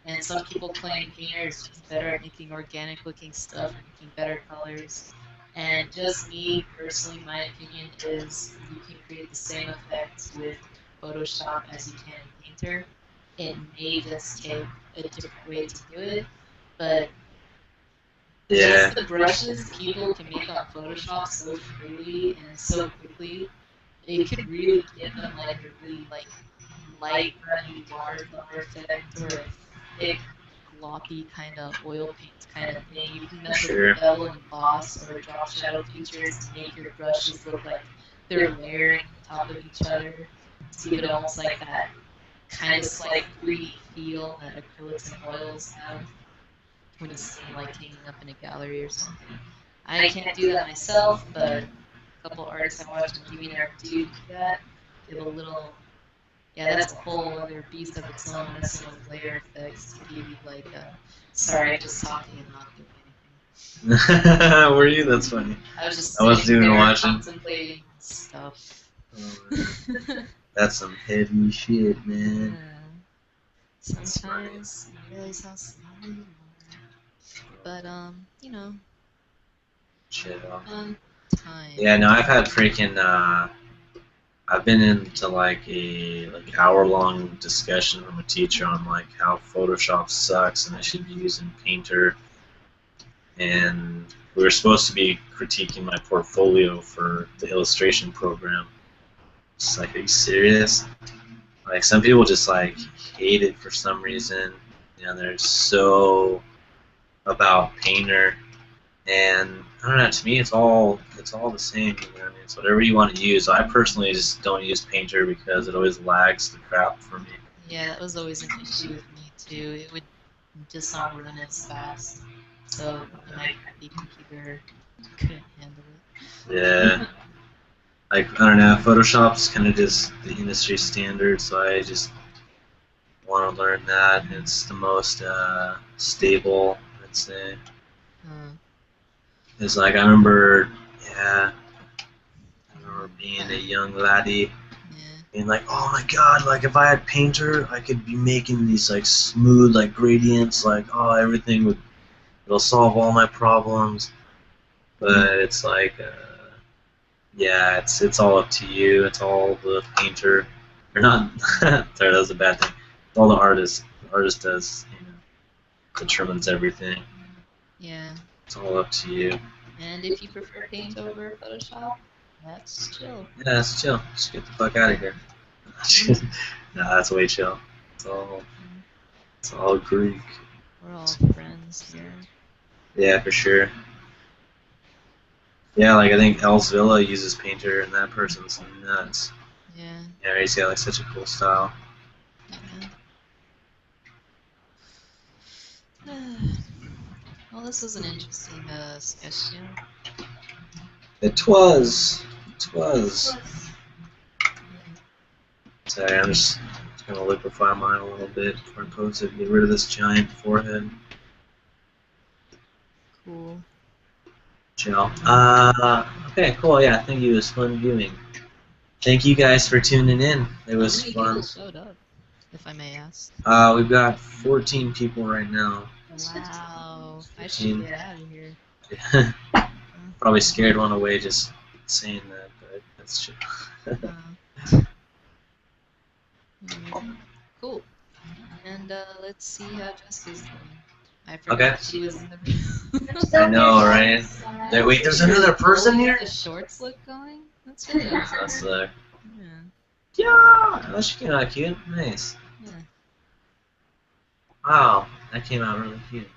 And some people claim Painter is just better at making organic looking stuff or making better colors. And just me, personally, my opinion is you can create the same effects with Photoshop as you can in Painter. It may just take a different way to do it, but Yeah. just the brushes people can make on Photoshop so freely and so quickly, it could really give them like a really like light, runny watercolor effect or a thick, gloppy kind of oil paint kind of thing. You can mess with Sure. bevel and emboss or drop shadow features to make your brushes look like they're layering on top of each other to give it almost like that kind of slight 3D feel that acrylics and oils have when you see them like hanging up in a gallery or something. I can't do that myself, but a couple artists I watch on TV Nerd do that. Give a little, yeah, that's a whole other beast of its own, messing with layer effects to give you like a, sorry, I'm just talking and not doing anything. Were you? That's funny. I was just I was sitting doing there watching. contemplating stuff. That's some heavy shit, man. Yeah. Sometimes you realize how small you are. But you know, Shit off. fun time. Yeah, no, I've had freaking. I've been into like a hour-long discussion from a teacher on like how Photoshop sucks and I should be using Painter. And we were supposed to be critiquing my portfolio for the illustration program. Just like, are you serious? Like, some people just like hate it for some reason. You know, they're so about Painter, and I don't know. To me, it's all the same. You know what I mean? It's whatever you want to use. I personally just don't use Painter because it always lags the crap for me. Yeah, that was always an issue with me too. It would just not run as fast. So my crappy computer couldn't handle it. Yeah. Like, I don't know, Photoshop's kind of just the industry standard, so I just want to learn that. It's the most stable, I'd say. It's like, I remember being a young laddie, being like, oh my god, like if I had Painter, I could be making these like smooth, like gradients, like, oh, everything would, it'll solve all my problems. But it's like, yeah, it's all up to you. It's all the painter, or not. Sorry, that was a bad thing. It's all the artist. The artist does, determines everything. Yeah. It's all up to you. And if you prefer Paint over Photoshop, that's chill. Yeah, that's chill. Just get the fuck out of here. Nah, that's way chill. It's all Greek. We're all friends here. Yeah, for sure. Yeah, like I think Els Villa uses Painter, and that person's nuts. Yeah. Yeah, he's got like such a cool style. Yeah. Well, this was an interesting discussion. It was. Sorry, I'm just gonna liquefy mine a little bit before I post it. Get rid of this giant forehead. Cool. Chill. Okay, cool. Yeah, thank you. It was fun viewing. Thank you guys for tuning in. It was How many fun. people showed up, if I may ask? We've got 14 people right now. Wow. I should get out of here. Probably scared one away just saying that, but that's true. Cool. And let's see how Jessica's doing. I forgot she was in the I know, right? Wait, there's another person here? The shorts look going? That's really awesome. That's Yeah. yeah, she came out cute. Nice. Yeah. Wow, that came out really cute.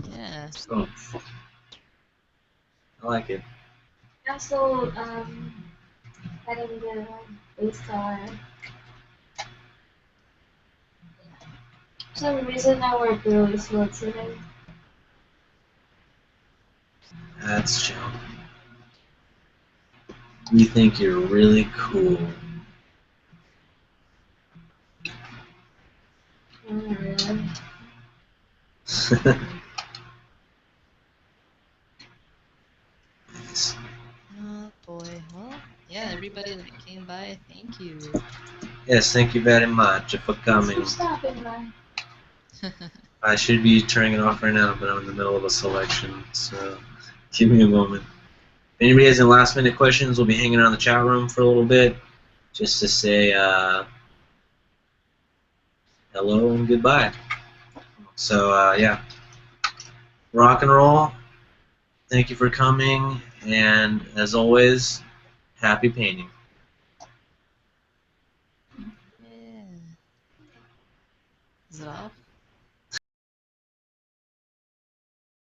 Yeah. Cool. I like it. Also, adding the base color. For some reason I work really slow today. That's chill. You think you're really cool. Nice. Oh boy. Well, yeah, everybody that came by, thank you. Yes, thank you very much for coming. Stop it, man. I should be turning it off right now, but I'm in the middle of a selection, so give me a moment. If anybody has any last minute questions, we'll be hanging around the chat room for a little bit, just to say hello and goodbye. So yeah, rock and roll. Thank you for coming, and as always, happy painting. Yeah. Is it off?